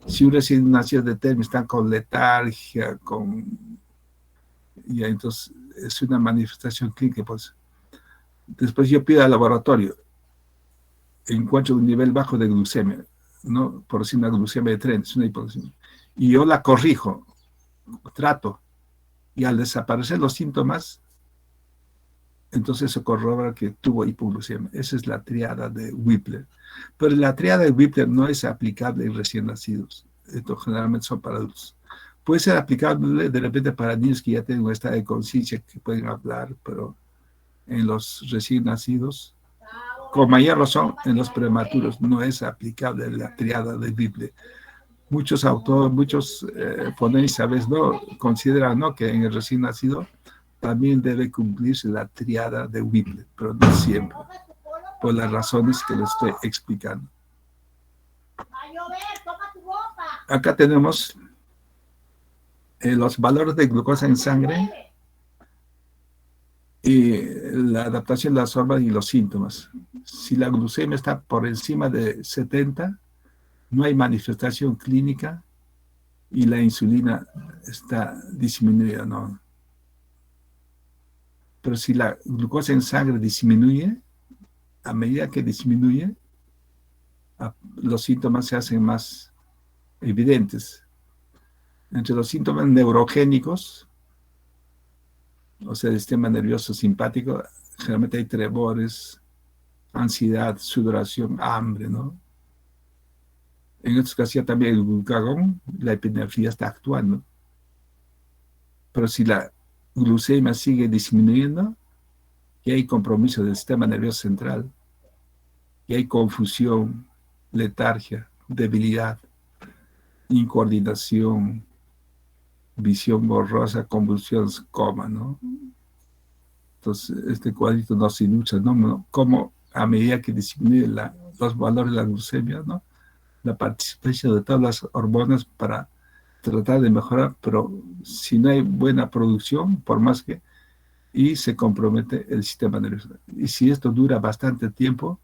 Si un recién nacido de término está con letargia, y entonces es una manifestación clínica, pues. Después yo pido al laboratorio, encuentro un nivel bajo de glucemia, ¿no? Por decir una glucemia de 30, es una hipoglucemia. Y yo la corrijo, trato, y al desaparecer los síntomas, entonces eso corrobora que tuvo hipoglucemia. Esa es la triada de Whipple. Pero la triada de Whipple no es aplicable en recién nacidos. Esto generalmente son para adultos. Puede ser aplicable de repente para niños que ya tienen un estado de conciencia, que pueden hablar, pero en los recién nacidos, con mayor razón en los prematuros, no es aplicable la triada de Whipple. Muchos autores, muchos ponencias a veces no consideran, ¿no?, que en el recién nacido también debe cumplirse la triada de Whipple, pero no siempre, por las razones que les estoy explicando. Acá tenemos los valores de glucosa en sangre y la adaptación de las hormonas y los síntomas. Si la glucemia está por encima de 70, no hay manifestación clínica y la insulina está disminuida, ¿no? Pero si la glucosa en sangre disminuye, a medida que disminuye, los síntomas se hacen más evidentes. Entre los síntomas neurogénicos, o sea, el sistema nervioso simpático, generalmente hay tremores, ansiedad, sudoración, hambre, ¿no? En estos casos también el glucagón, la epinefrina está actuando. Pero si la glucemia sigue disminuyendo, y hay compromiso del sistema nervioso central, y hay confusión, letargia, debilidad, incoordinación, visión borrosa, convulsiones, coma, ¿no? Entonces, este cuadrito nos ilustra, ¿no? Cómo a medida que disminuye los valores de la glucemia, ¿no? La participación de todas las hormonas para tratar de mejorar, pero si no hay buena producción, por más que, y se compromete el sistema nervioso. Y si esto dura bastante tiempo,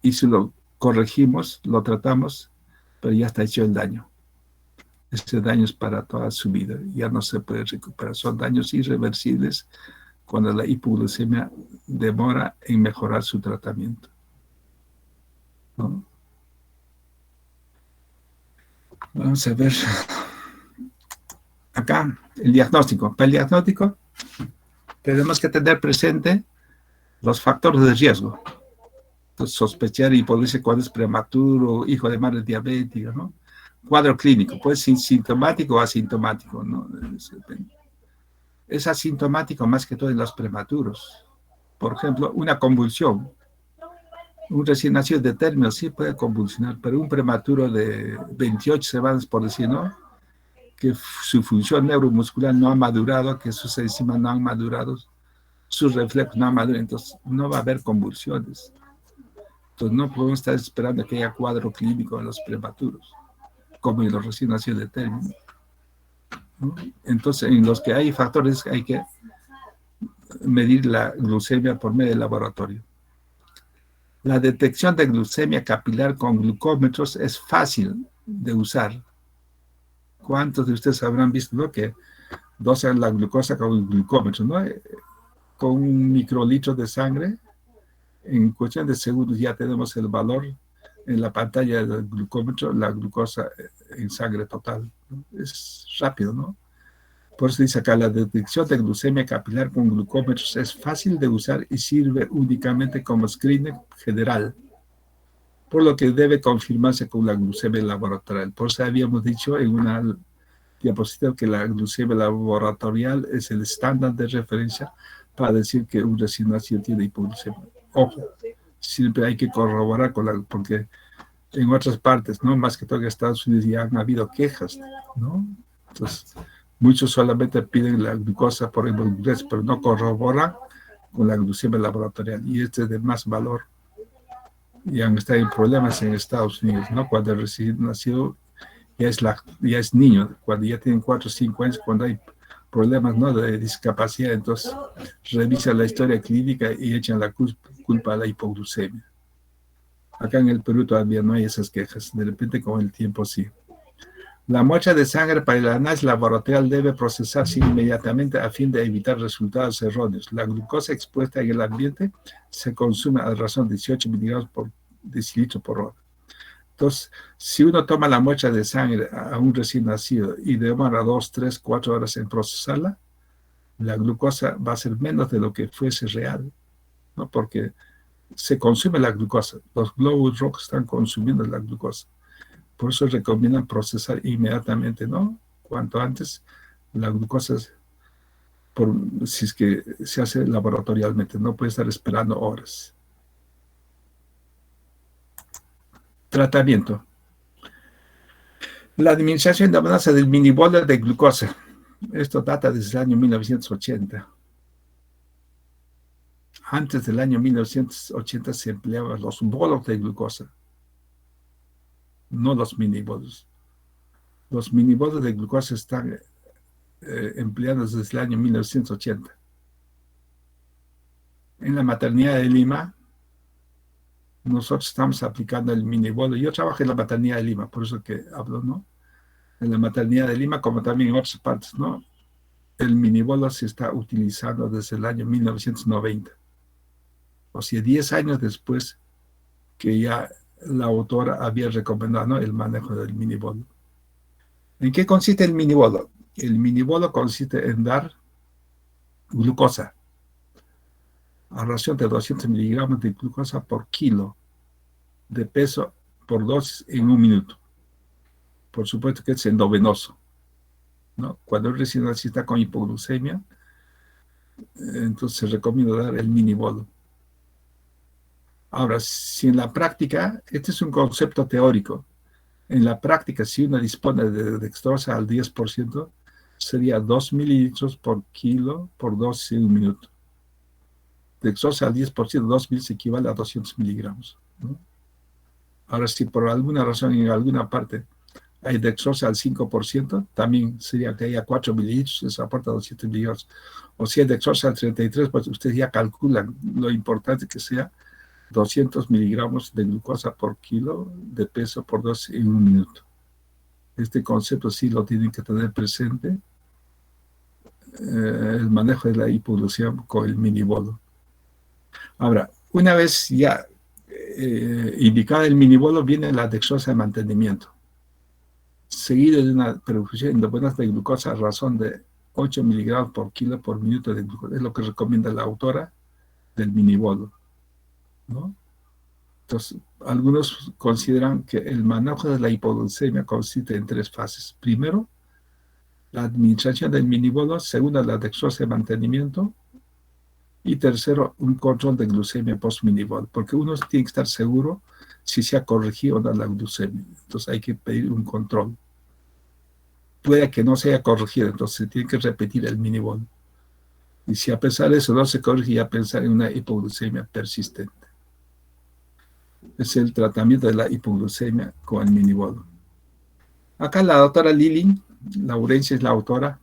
y si lo corregimos, lo tratamos, pero ya está hecho el daño. Ese daño es para toda su vida, ya no se puede recuperar. Son daños irreversibles cuando la hipoglucemia demora en mejorar su tratamiento, ¿no? Vamos a ver acá el diagnóstico. Para el diagnóstico tenemos que tener presente los factores de riesgo. Entonces, sospechar hipoglucemia cuando es prematuro, hijo de madre diabética, ¿no? Cuadro clínico, puede ser sintomático o asintomático, ¿no? Es asintomático más que todo en los prematuros. Por ejemplo, una convulsión. Un recién nacido de término sí puede convulsionar, pero un prematuro de 28 semanas, por decir, ¿no? Que su función neuromuscular no ha madurado, que sus enzimas no han madurado, sus reflejos no han madurado, entonces no va a haber convulsiones. Entonces no podemos estar esperando que haya cuadro clínico en los prematuros, como en los recién nacidos de término, ¿no? Entonces, en los que hay factores, hay que medir la glucemia por medio del laboratorio. La detección de glucemia capilar con glucómetros es fácil de usar. ¿Cuántos de ustedes habrán visto, ¿no? Que dosan la glucosa con un glucómetro, ¿no? Con un microlitro de sangre, en cuestión de segundos ya tenemos el valor en la pantalla del glucómetro, la glucosa en sangre total, ¿no? Es rápido, ¿no? Por eso dice acá, la detección de glucemia capilar con glucómetros es fácil de usar y sirve únicamente como screening general, por lo que debe confirmarse con la glucemia laboratorial. Por eso habíamos dicho en una diapositiva que la glucemia laboratorial es el estándar de referencia para decir que un recién nacido tiene hipoglucemia. Ojo, siempre hay que corroborar porque en otras partes, ¿no? Más que todo en Estados Unidos ya han habido quejas, ¿no? Entonces, muchos solamente piden la glucosa por hemoglucosa, pero no corroboran con la glucemia laboratorial. Y este es de más valor. Y han estado en problemas en Estados Unidos, ¿no? Cuando el recién nacido ya es niño, cuando ya tienen 4 o 5 años, cuando hay problemas, ¿no? De discapacidad, entonces revisan la historia clínica y echan la culpa a la hipoglucemia. Acá en el Perú todavía no hay esas quejas, de repente con el tiempo sí. La muestra de sangre para el análisis laboratorial debe procesarse inmediatamente a fin de evitar resultados erróneos. La glucosa expuesta en el ambiente se consume a razón de 18 miligramos por decilitro por hora. Entonces, si uno toma la muestra de sangre a un recién nacido y demora 2, 3, 4 horas en procesarla, la glucosa va a ser menos de lo que fuese real, ¿no? Porque se consume la glucosa. Los glóbulos rojos están consumiendo la glucosa. Por eso recomiendan procesar inmediatamente, ¿no? Cuanto antes la glucosa, si es que se hace laboratorialmente, no puede estar esperando horas. Tratamiento. La administración de amenaza del minibola de glucosa. Esto data desde el año 1980. Antes del año 1980 se empleaban los bolos de glucosa, no los minibolos. Los minibolos de glucosa están empleando desde el año 1980. En la maternidad de Lima, nosotros estamos aplicando el minibolo. Yo trabajo en la maternidad de Lima, por eso que hablo, ¿no? En la maternidad de Lima, como también en otras partes, ¿no? El minibolo se está utilizando desde el año 1990. O sea, 10 años después que ya la autora había recomendado, ¿no?, el manejo del minibolo. ¿En qué consiste el minibolo? El minibolo consiste en dar glucosa, a ración de 200 miligramos de glucosa por kilo de peso por dosis en un minuto. Por supuesto que es endovenoso, ¿no? Cuando el recién nacido está con hipoglucemia, entonces se recomienda dar el minibolo. Ahora, si en la práctica, este es un concepto teórico, en la práctica, si uno dispone de dextrosa al 10%, sería 2 mililitros por kilo por dosis en un minuto. Dextrosa al 10%, 2 mil se equivale a 200 miligramos, ¿no? Ahora, si por alguna razón en alguna parte hay dextrosa al 5%, también sería que haya 4 mililitros, eso aporta 200 miligramos. O si hay dextrosa al 33%, pues ustedes ya calculan lo importante que sea 200 miligramos de glucosa por kilo de peso por dosis en un minuto. Este concepto sí lo tienen que tener presente, el manejo de la hipoglucemia con el minibolo. Ahora, una vez ya indicada el minibolo, viene la dextrosa de mantenimiento, seguido de una perfusión endovenosa de glucosa a razón de 8 miligramos por kilo por minuto de glucosa. Es lo que recomienda la autora del minibolo, ¿no? Entonces, algunos consideran que el manejo de la hipoglucemia consiste en 3 fases. Primero, la administración del minibolo. Segunda, la dextrosa de mantenimiento. Y tercero, un control de glucemia post-minibolo, porque uno tiene que estar seguro si se ha corregido o no la glucemia. Entonces hay que pedir un control. Puede que no se haya corregido, entonces se tiene que repetir el minibolo. Y si a pesar de eso no se corrige, ya pensar en una hipoglucemia persistente. Es el tratamiento de la hipoglucemia con el minibolo. Acá la doctora Lilin Laurencia es la autora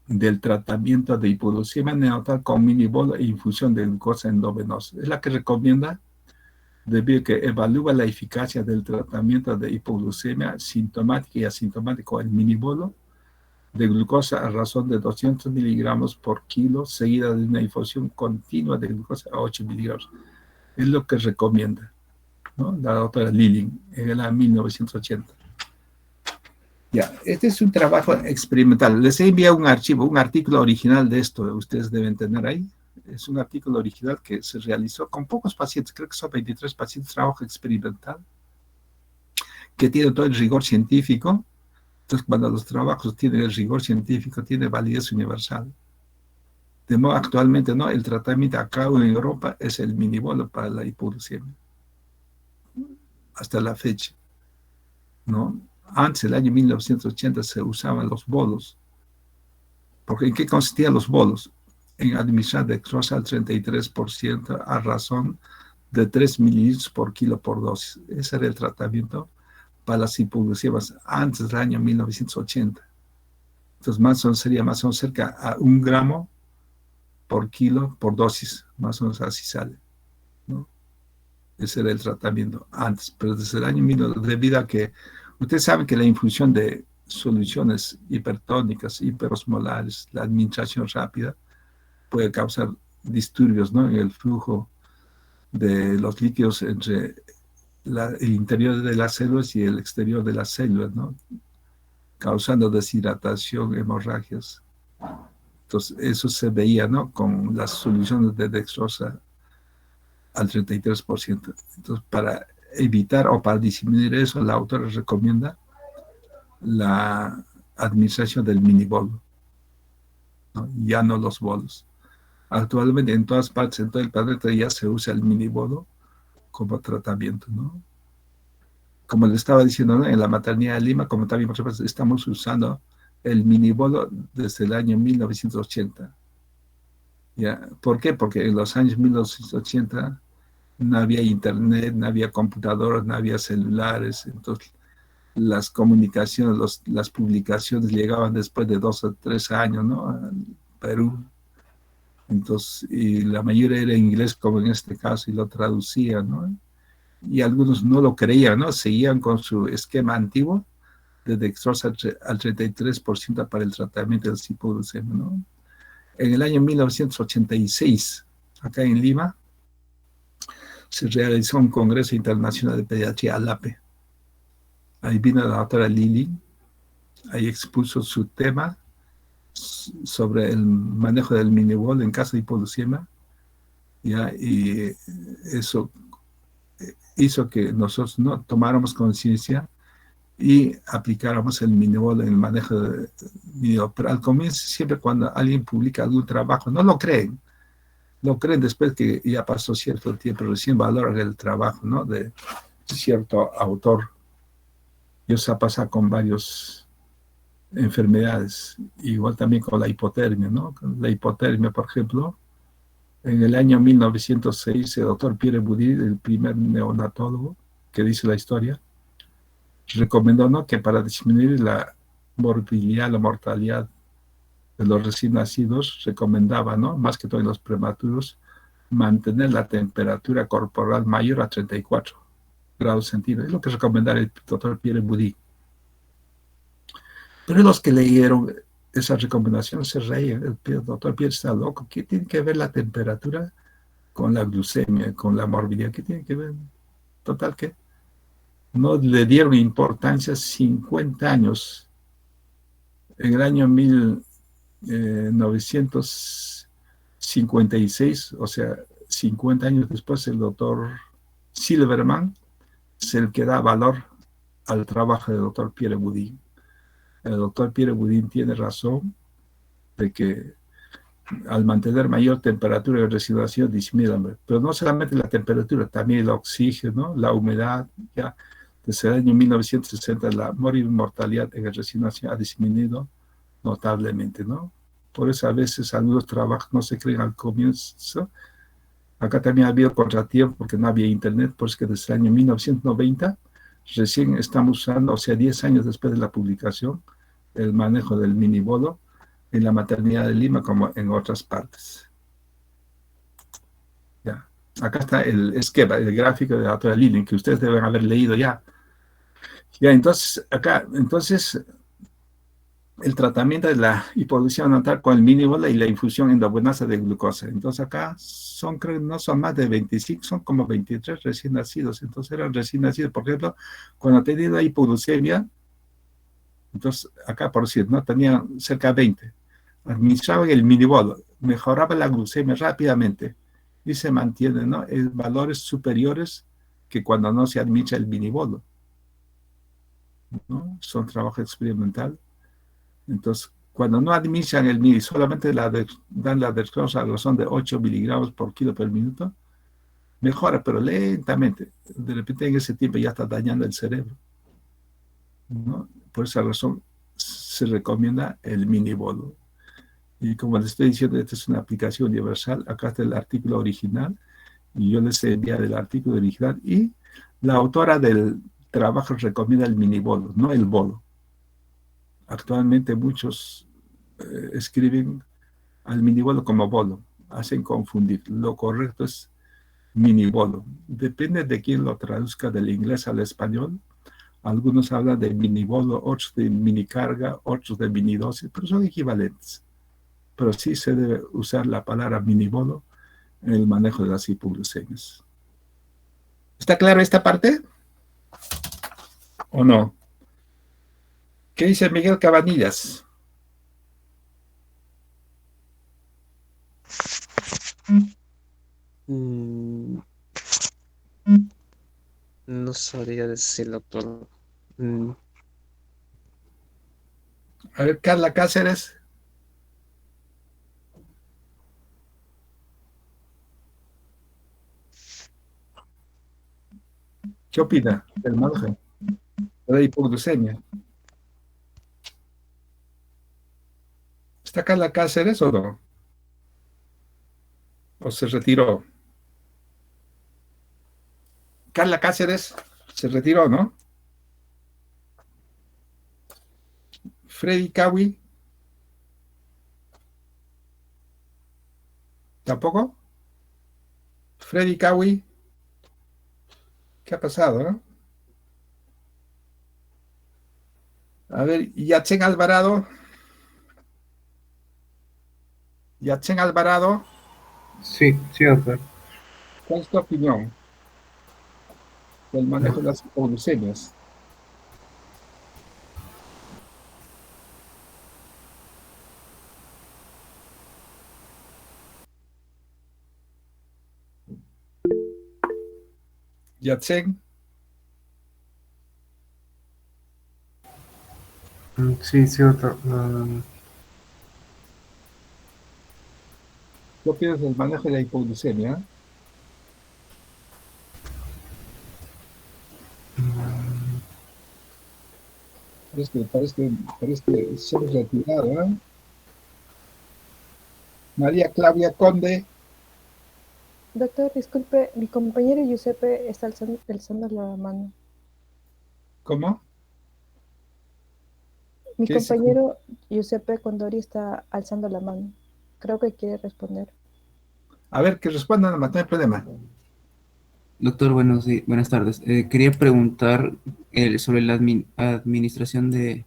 del tratamiento de hipoglucemia neonatal con minibolo e infusión de glucosa endovenosa. Es la que recomienda, debido a que evalúa la eficacia del tratamiento de hipoglucemia sintomática y asintomática con el minibolo de glucosa a razón de 200 miligramos por kilo, seguida de una infusión continua de glucosa a 8 miligramos. Es lo que recomienda, ¿no?, la doctora Lilin en el año 1980. Ya, este es un trabajo experimental. Les he enviado un archivo, un artículo original de esto, ustedes deben tener ahí. Es un artículo original que se realizó con pocos pacientes, creo que son 23 pacientes, trabajo experimental, que tiene todo el rigor científico. Entonces, cuando los trabajos tienen el rigor científico, tiene validez universal. De modo, actualmente, ¿no?, el tratamiento acá en Europa es el minibolo para la hipoglucemia, hasta la fecha, ¿no? Antes, el año 1980, se usaban los bolos. Porque ¿en qué consistían los bolos? En administrar dextrosa al 33% a razón de 3 mililitros por kilo por dosis. Ese era el tratamiento para las hipoglucemias antes del año 1980. Entonces, más o menos sería más o menos cerca a 1 gramo por kilo por dosis. Más o menos así sale, ¿no? Ese era el tratamiento antes. Pero desde el año 1980, debido a que ustedes saben que la infusión de soluciones hipertónicas, hiperosmolares, la administración rápida, puede causar disturbios, ¿no?, en el flujo de los líquidos entre el interior de las células y el exterior de las células, ¿no?, causando deshidratación, hemorragias. Entonces, eso se veía, ¿no?, con las soluciones de dextrosa al 33%. Entonces, para evitar o para disminuir eso, la autora recomienda la administración del minibolo, ¿no?, ya no los bolos. Actualmente en todas partes, en todo el planeta, ya se usa el minibolo como tratamiento, ¿no? Como le estaba diciendo, ¿no?, en la maternidad de Lima, como también nosotros estamos usando el minibolo desde el año 1980. ¿Ya? ¿Por qué? Porque en los años 1980 no había internet, no había computadoras, no había celulares. Entonces, las comunicaciones, las publicaciones llegaban después de 2 o 3 años, ¿no? Al Perú. Entonces, y la mayoría era inglés, como en este caso, y lo traducían, ¿no? Y algunos no lo creían, ¿no? Seguían con su esquema antiguo de dextrosa al 33% para el tratamiento del hipoglucemia, ¿no? En el año 1986, acá en Lima, se realizó un Congreso Internacional de Pediatría, ALAPE. Ahí vino la doctora Lili, ahí expuso su tema sobre el manejo del minibol en caso de hipoglucemia, ¿ya? Y eso hizo que nosotros no tomáramos conciencia y aplicáramos el minibol en el manejo de minibol. Pero al comienzo, siempre cuando alguien publica algún trabajo, no lo creen. Lo creen después que ya pasó cierto tiempo, recién valoran el trabajo, ¿no? De cierto autor. Y eso ha pasado con varias enfermedades, igual también con la hipotermia, ¿no? La hipotermia, por ejemplo, en el año 1906, el doctor Pierre Boudin, el primer neonatólogo que dice la historia, recomendó, ¿no?, que para disminuir la morbilidad, la mortalidad de los recién nacidos, recomendaba, ¿no?, más que todo en los prematuros, mantener la temperatura corporal mayor a 34 grados centígrados. Es lo que recomendaba el doctor Pierre Boudin. Pero los que leyeron esas recomendaciones se reían. El doctor Pierre está loco. ¿Qué tiene que ver la temperatura con la glucemia, con la morbilidad? ¿Qué tiene que ver? Total que no le dieron importancia 50 años. En el año 1956, o sea, 50 años después, el doctor Silverman es el que da valor al trabajo del doctor Pierre Boudin. El doctor Pierre Boudin tiene razón de que al mantener mayor temperatura de residuación disminuye el hambre. Pero no solamente la temperatura, también el oxígeno, la humedad. Ya desde el año 1960 la mortalidad en residuación ha disminuido notablemente, ¿no? Por eso a veces algunos trabajos no se creen al comienzo. Acá también ha habido contratiempo porque no había internet, por eso que desde el año 1990 recién estamos usando, o sea, 10 años después de la publicación, el manejo del minibolo en la maternidad de Lima como en otras partes. Ya. Acá está el esquema, el gráfico de la doctora Lili, que ustedes deben haber leído ya. Ya, entonces, acá, entonces, el tratamiento de la hipoglucemia neonatal con el minibol y la infusión endovenosa de glucosa. Entonces, acá son, creo, no son más de 25, son como 23 recién nacidos. Entonces, eran recién nacidos. Por ejemplo, cuando tenía la hipoglucemia, entonces, acá por decir, ¿no?, tenía cerca de 20. Administraban el minibol, mejoraba la glucemia rápidamente y se mantiene, ¿no?, en valores superiores que cuando no se administra el minibol, ¿no? Son trabajo experimental. Entonces, cuando no administran el minibol, solamente dan la dextrosa a razón de 8 miligramos por kilo por minuto, mejora, pero lentamente. De repente en ese tiempo ya está dañando el cerebro, ¿no? Por esa razón se recomienda el minibol. Y como les estoy diciendo, esta es una aplicación universal. Acá está el artículo original y yo les envié el artículo original y la autora del trabajo recomienda el minibolo, no el bolo. Actualmente muchos escriben al minibolo como bolo, hacen confundir. Lo correcto es minibolo. Depende de quién lo traduzca del inglés al español. Algunos hablan de minibolo, otros de minicarga, otros de minidosis, pero son equivalentes. Pero sí se debe usar la palabra minibolo en el manejo de las hipoglucemias. ¿Está clara esta parte? ¿O no? ¿Qué dice Miguel Cabanillas? Mm, no sabría decirlo, doctor. A ver, Carla Cáceres. ¿Qué opina del manejo de la hipoglucemia? ¿Está Carla Cáceres o no? ¿O se retiró? Carla Cáceres se retiró, ¿no? Freddy Kawi, tampoco. Freddy Kawi, ¿qué ha pasado, no? A ver, Yatsen Alvarado. Yatsen Alvarado, Sí, sí, doctor. ¿cuál es tu opinión del manejo de las hipoglucemias? Yatsen, Sí, sí, doctor. ¿qué opinas del manejo de la hipoglucemia? Parece que se ha retirado, ¿eh? María Claudia Conde, Doctor, disculpe, mi compañero Giuseppe está alzando la mano. ¿cómo? Mi ¿Qué es? compañero Giuseppe Condori está alzando la mano. Creo que quiere responder. A ver, que respondan, no hay problema. Doctor, buenas tardes. Quería preguntar sobre la administración de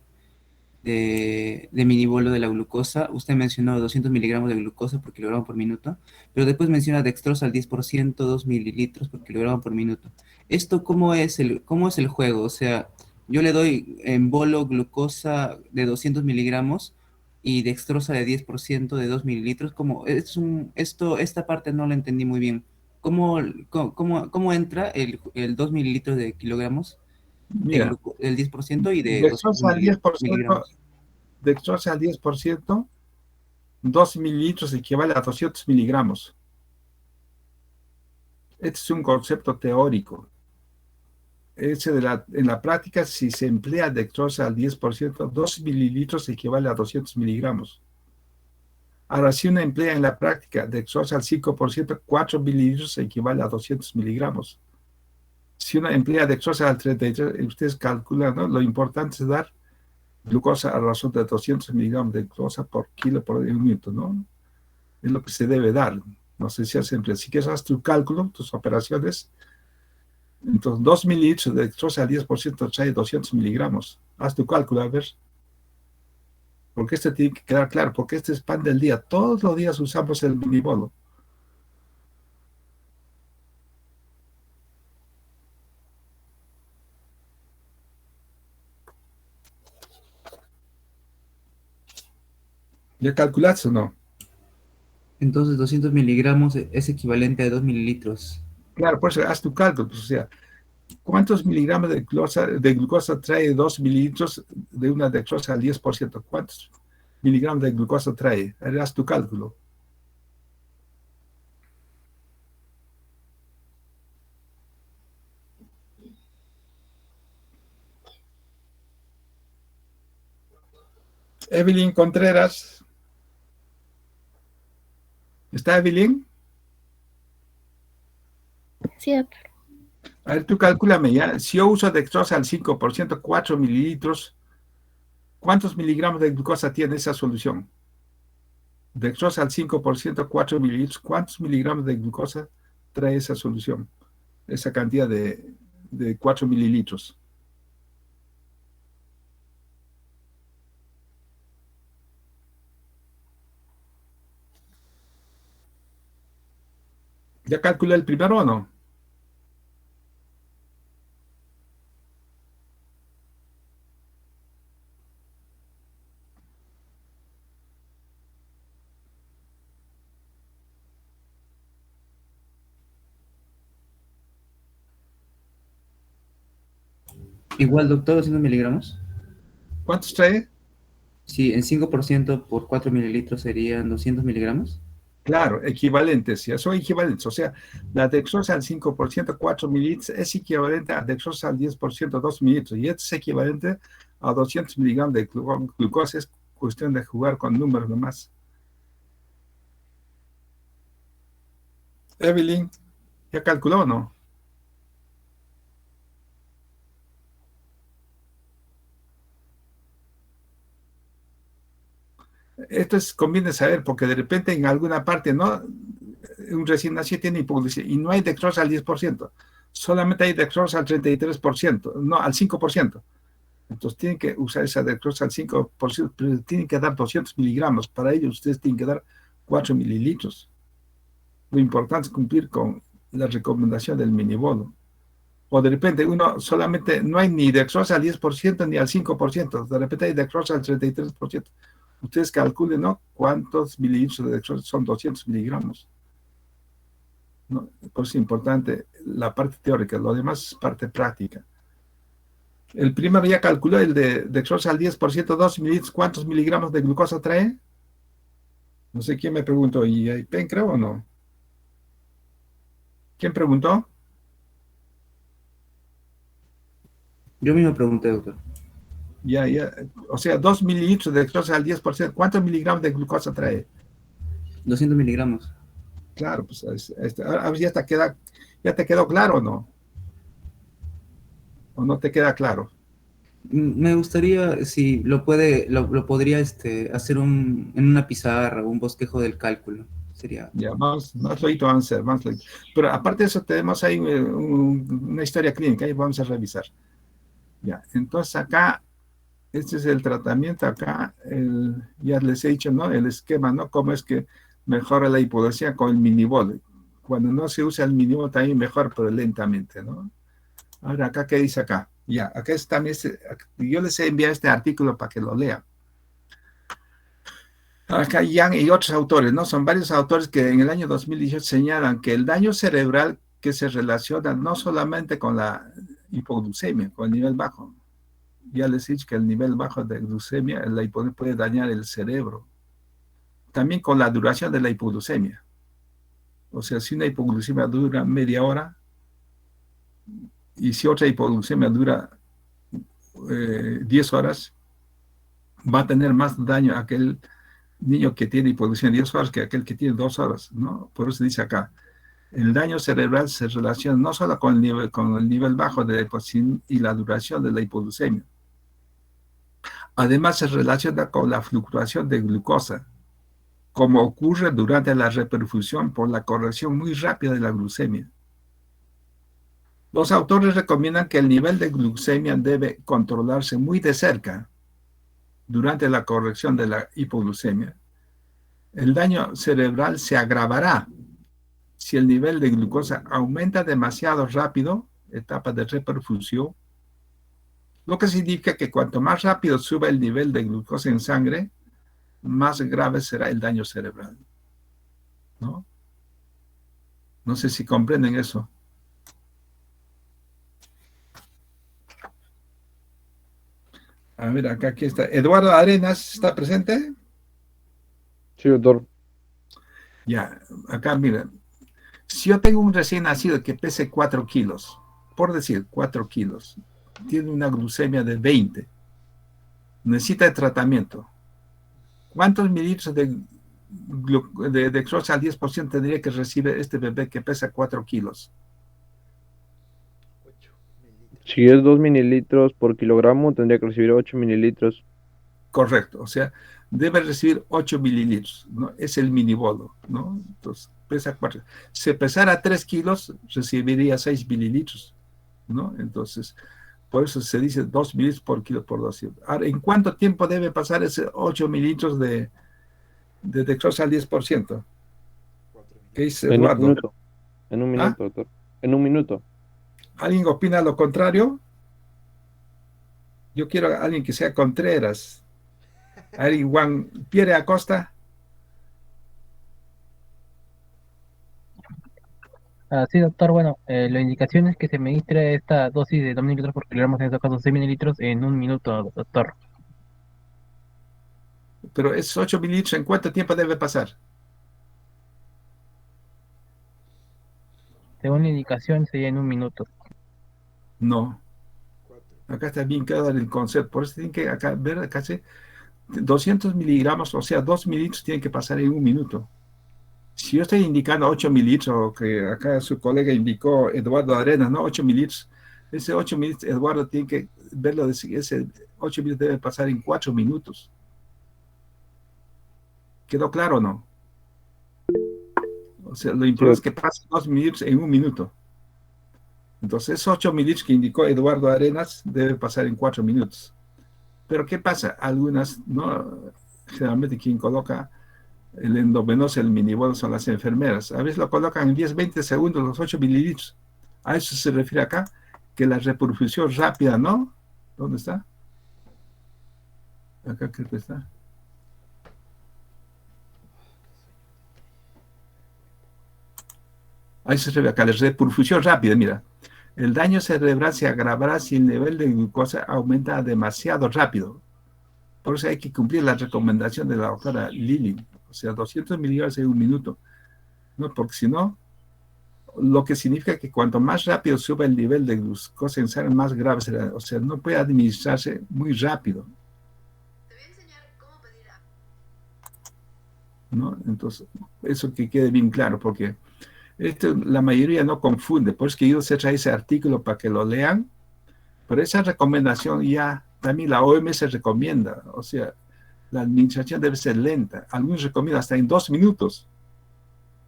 minibolo de la glucosa. Usted mencionó 200 miligramos de glucosa por kilogramo por minuto, pero después menciona dextrosa al 10%, 2 mililitros por kilogramo por minuto. ¿Esto cómo es el juego? O sea, yo le doy en bolo glucosa de 200 miligramos y dextrosa de 10% de 2 mililitros. Esta parte no la entendí muy bien. ¿Cómo entra el 2 mililitros de kilogramos Mira, del 10% y de 200 dextrosa al 10%, miligramos? dextrosa al 10%, 2 mililitros equivale a 200 miligramos. Este es un concepto teórico. En la práctica, si se emplea dextrosa al 10%, 2 mililitros equivale a 200 miligramos. Ahora, si uno emplea en la práctica dextrosa al 5%, 4 mililitros equivale a 200 miligramos. Si uno emplea dextrosa al 33%, ustedes calculan, ¿no? Lo importante es dar glucosa a razón de 200 miligramos de glucosa por kilo por minuto, ¿no? Es lo que se debe dar. No sé si siempre, si quieres hacer tu cálculo, tus operaciones, entonces 2 mililitros de dextrosa al 10% trae 200 miligramos. Haz tu cálculo, a ver. Porque este tiene que quedar claro, porque este es pan del día. Todos los días usamos el minibolo. ¿Ya calculaste o no? Entonces, 200 miligramos es equivalente a 2 mililitros. Claro, por eso haz tu cálculo. Pues, o sea, ¿cuántos miligramos de glucosa trae 2 mililitros de una dextrosa al 10%? ¿Cuántos miligramos de glucosa trae? Haz tu cálculo. Evelyn Contreras. ¿Está Evelyn? Sí, doctor. A ver, tú cálculame ya. Si yo uso dextrosa al 5%, 4 mililitros, ¿cuántos miligramos de glucosa tiene esa solución? Dextrosa al 5%, 4 mililitros, ¿cuántos miligramos de glucosa trae esa solución? Esa cantidad de 4 mililitros. ¿Ya calculé el primero o no? Igual, doctor, 200 miligramos. ¿Cuántos trae? Sí, en 5% por 4 mililitros serían 200 miligramos. Claro, equivalentes, ya son equivalentes. O sea, la dextrosa al 5%, 4 mililitros, es equivalente a dextrosa al 10%, 2 mililitros. Y este es equivalente a 200 miligramos de glucosa. Es cuestión de jugar con números nomás. Evelyn, ¿ya calculó o no? conviene saber, porque de repente en alguna parte, ¿no? Un recién nacido tiene hipoglucemia y no hay dextrosa al 10%, solamente hay dextrosa al 33%, no, al 5%. Entonces tienen que usar esa dextrosa al 5%, pero tienen que dar 200 miligramos. Para ello ustedes tienen que dar 4 mililitros. Lo importante es cumplir con la recomendación del minibolo. O de repente uno solamente no hay ni dextrosa al 10% ni al 5%, de repente hay dextrosa al 33%. Ustedes calculen, ¿no? ¿Cuántos mililitros de dextrosa? Son 200 miligramos. ¿No? Por eso es importante la parte teórica, lo demás es parte práctica. El primero ya calculó el de dextrosa al 10%, 2 mililitros, ¿cuántos miligramos de glucosa trae? No sé quién me preguntó, ¿y hay PEN creo o no? ¿Quién preguntó? Yo mismo pregunté, doctor. Ya, o sea, 2 mililitros de dextrosa al 10%, ¿cuántos miligramos de glucosa trae? 200 miligramos. Claro, pues ahora ya te quedó claro o no. ¿O no te queda claro? Me gustaría, si lo podría hacer en una pizarra o un bosquejo del cálculo. Sería. Ya, más luego vamos a hacer, más luego. Pero aparte de eso, tenemos ahí una historia clínica, ahí vamos a revisar. Ya, entonces acá, este es el tratamiento, acá, ya les he dicho, ¿no? El esquema, ¿no? Cómo es que mejora la hipoglucemia con el minibol. Cuando no se usa el minibol también mejor, pero lentamente, ¿no? Ahora, acá, ¿qué dice acá? Ya, acá está, yo les he enviado este artículo para que lo lean. Acá Yang y otros autores, ¿no? Son varios autores que en el año 2018 señalan que el daño cerebral que se relaciona no solamente con la hipoglucemia, con el nivel bajo. Ya les he dicho que el nivel bajo de glucemia, la hipoglucemia puede dañar el cerebro. También con la duración de la hipoglucemia. O sea, si una hipoglucemia dura media hora, y si otra hipoglucemia dura 10 horas, va a tener más daño aquel niño que tiene hipoglucemia 10 horas que aquel que tiene 2 horas, ¿no? Por eso dice acá, el daño cerebral se relaciona no solo con el nivel bajo de la hipoglucemia y la duración de la hipoglucemia. Además, se relaciona con la fluctuación de glucosa, como ocurre durante la reperfusión por la corrección muy rápida de la glucemia. Los autores recomiendan que el nivel de glucemia debe controlarse muy de cerca durante la corrección de la hipoglucemia. El daño cerebral se agravará si el nivel de glucosa aumenta demasiado rápido, etapa de reperfusión, lo que significa que cuanto más rápido suba el nivel de glucosa en sangre, más grave será el daño cerebral. ¿No? No sé si comprenden eso. A ver, aquí está. Eduardo Arenas, ¿está presente? Sí, doctor. Ya, acá miren. Si yo tengo un recién nacido que pese 4 kilos, por decir 4 kilos, tiene una glucemia de 20, necesita tratamiento, ¿cuántos mililitros de dextrosa al 10% tendría que recibir este bebé que pesa 4 kilos? Si es 2 mililitros por kilogramo, tendría que recibir 8 mililitros. Correcto, o sea, debe recibir 8 mililitros, ¿no? Es el minibolo, ¿no? Entonces, pesa 4. Si pesara 3 kilos, recibiría 6 mililitros, ¿no? Entonces, por eso se dice 2 mililitros por kilo por dosis. Ahora, ¿en cuánto tiempo debe pasar ese 8 mililitros de dextrosa al 10%? ¿Qué dice En un Eduardo? minuto. En un minuto, doctor. En un minuto. ¿Alguien opina lo contrario? Yo quiero a alguien que sea Contreras. ¿Alguien Juan Pierre Acosta? Sí, doctor, bueno, la indicación es que se administre esta dosis de 2 mililitros por kilogramo, en este caso 6 mililitros, en un minuto, doctor. Pero esos 8 mililitros, ¿en cuánto tiempo debe pasar? Según la indicación sería en un minuto. No. Acá está bien claro el concepto. Por eso tienen que acá ver, acá se 200 miligramos, o sea, 2 mililitros tienen que pasar en un minuto. Si yo estoy indicando 8 mililitros, o que acá su colega indicó, Eduardo Arenas, ¿no? 8 mililitros. Ese 8 mililitros, Eduardo tiene que verlo, ese 8 mililitros debe pasar en 4 minutos. ¿Quedó claro o no? O sea, lo Sí, importante es doctor. que pase 2 minutos en 1 minuto. Entonces, 8 minutos que indicó Eduardo Arenas debe pasar en 4 minutos. Pero ¿qué pasa? Algunas, ¿no? Generalmente quien coloca el endovenoso, el minibol son las enfermeras. A veces lo colocan en 10, 20 segundos, los 8 mililitros. A eso se refiere acá, que la reperfusión rápida, ¿no? ¿Dónde está? Acá creo que está. Ahí se refiere acá, la reperfusión rápida, mira. El daño cerebral se agravará si el nivel de glucosa aumenta demasiado rápido. Por eso hay que cumplir la recomendación de la doctora Lilly, o sea, 200 miligramos en 1 minuto, ¿no? Porque si no, lo que significa que cuanto más rápido sube el nivel de glucosa en sangre, más grave será. O sea, no puede administrarse muy rápido, ¿no? Entonces, eso que quede bien claro, porque esto la mayoría no confunde. Por eso que yo se trae ese artículo para que lo lean, pero esa recomendación ya también la OMS recomienda. O sea, la administración debe ser lenta. Algunos recomiendan hasta en 2 minutos,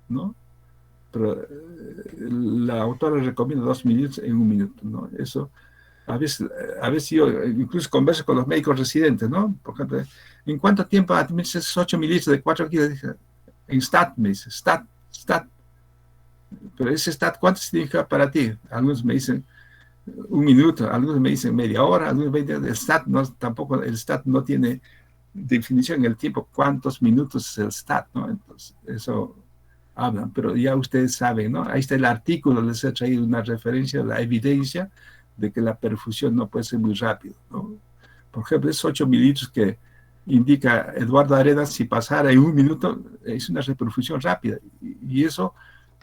¿no? Pero la autora recomienda 2 minutos en 1 minuto, ¿no? Eso, a veces yo incluso converso con los médicos residentes, ¿no? Por ejemplo, ¿en cuánto tiempo administras esos 8 mililitros de 4 kilos? En STAT, me dice, STAT, STAT. Pero ese STAT, ¿cuánto significa para ti? Algunos me dicen 1 minuto, algunos me dicen media hora, algunos me dicen, el STAT no, tampoco, el STAT no tiene definición en el tiempo, cuántos minutos es el STAT, ¿no? Entonces, eso hablan, pero ya ustedes saben, ¿no? Ahí está el artículo, les he traído una referencia a la evidencia de que la perfusión no puede ser muy rápido, ¿no? Por ejemplo, esos 8 mililitros que indica Eduardo Arenas, si pasara en 1 minuto, es una reperfusión rápida, y eso,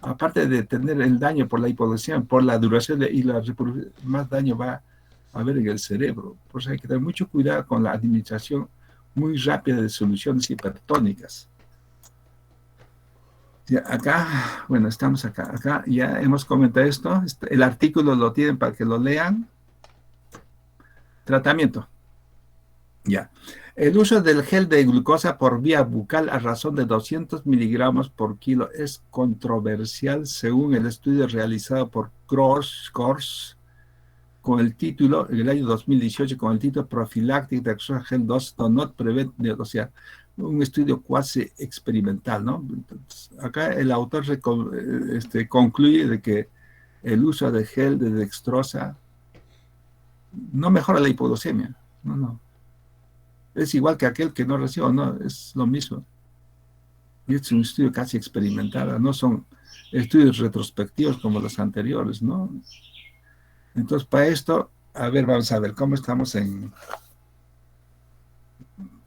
aparte de tener el daño por la hipoglucemia, por la duración y la reperfusión, más daño va a haber en el cerebro. Por eso hay que tener mucho cuidado con la administración muy rápida de soluciones hipertónicas. Ya, acá, bueno, estamos acá. Acá ya hemos comentado esto. El artículo lo tienen para que lo lean. Tratamiento. Ya. El uso del gel de glucosa por vía bucal a razón de 200 miligramos por kilo es controversial según el estudio realizado por Kors con el título, en el año 2018, con el título Prophylactic Dextrosol 2 do not prevent, o sea, un estudio cuasi experimental, ¿no? Entonces, acá el autor concluye de que el uso de gel de dextrosa no mejora la hipoglucemia, no, no. Es igual que aquel que no recibe, no, es lo mismo. Y es un estudio casi experimental, no son estudios retrospectivos como los anteriores, ¿no? Entonces, para esto, a ver, vamos a ver cómo estamos en...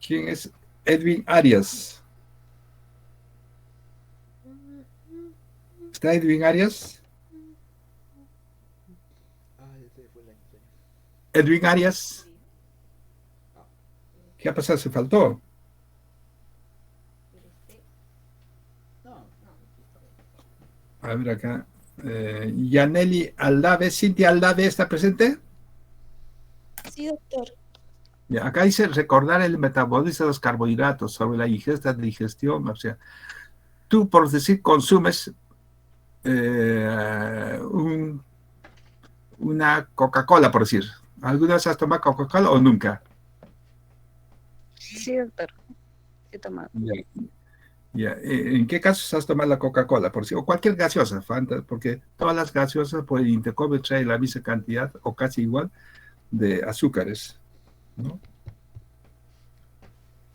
¿Quién es? Edwin Arias. ¿Está Edwin Arias? Edwin Arias. ¿Qué ha pasado? ¿Se faltó? A ver acá. Yaneli Aldave. ¿Cintia Aldave está presente? Sí, doctor. Ya, acá dice recordar el metabolismo de los carbohidratos sobre la ingesta, digestión. O sea, tú por decir consumes una Coca-Cola, por decir. ¿Alguna vez has tomado Coca-Cola o nunca? Sí, doctor. He tomado. Ya, ya. ¿En qué casos has tomado la Coca-Cola? Por decir, o cualquier gaseosa, Fanta, porque todas las gaseosas por el intercambio traen la misma cantidad o casi igual de azúcares, ¿no?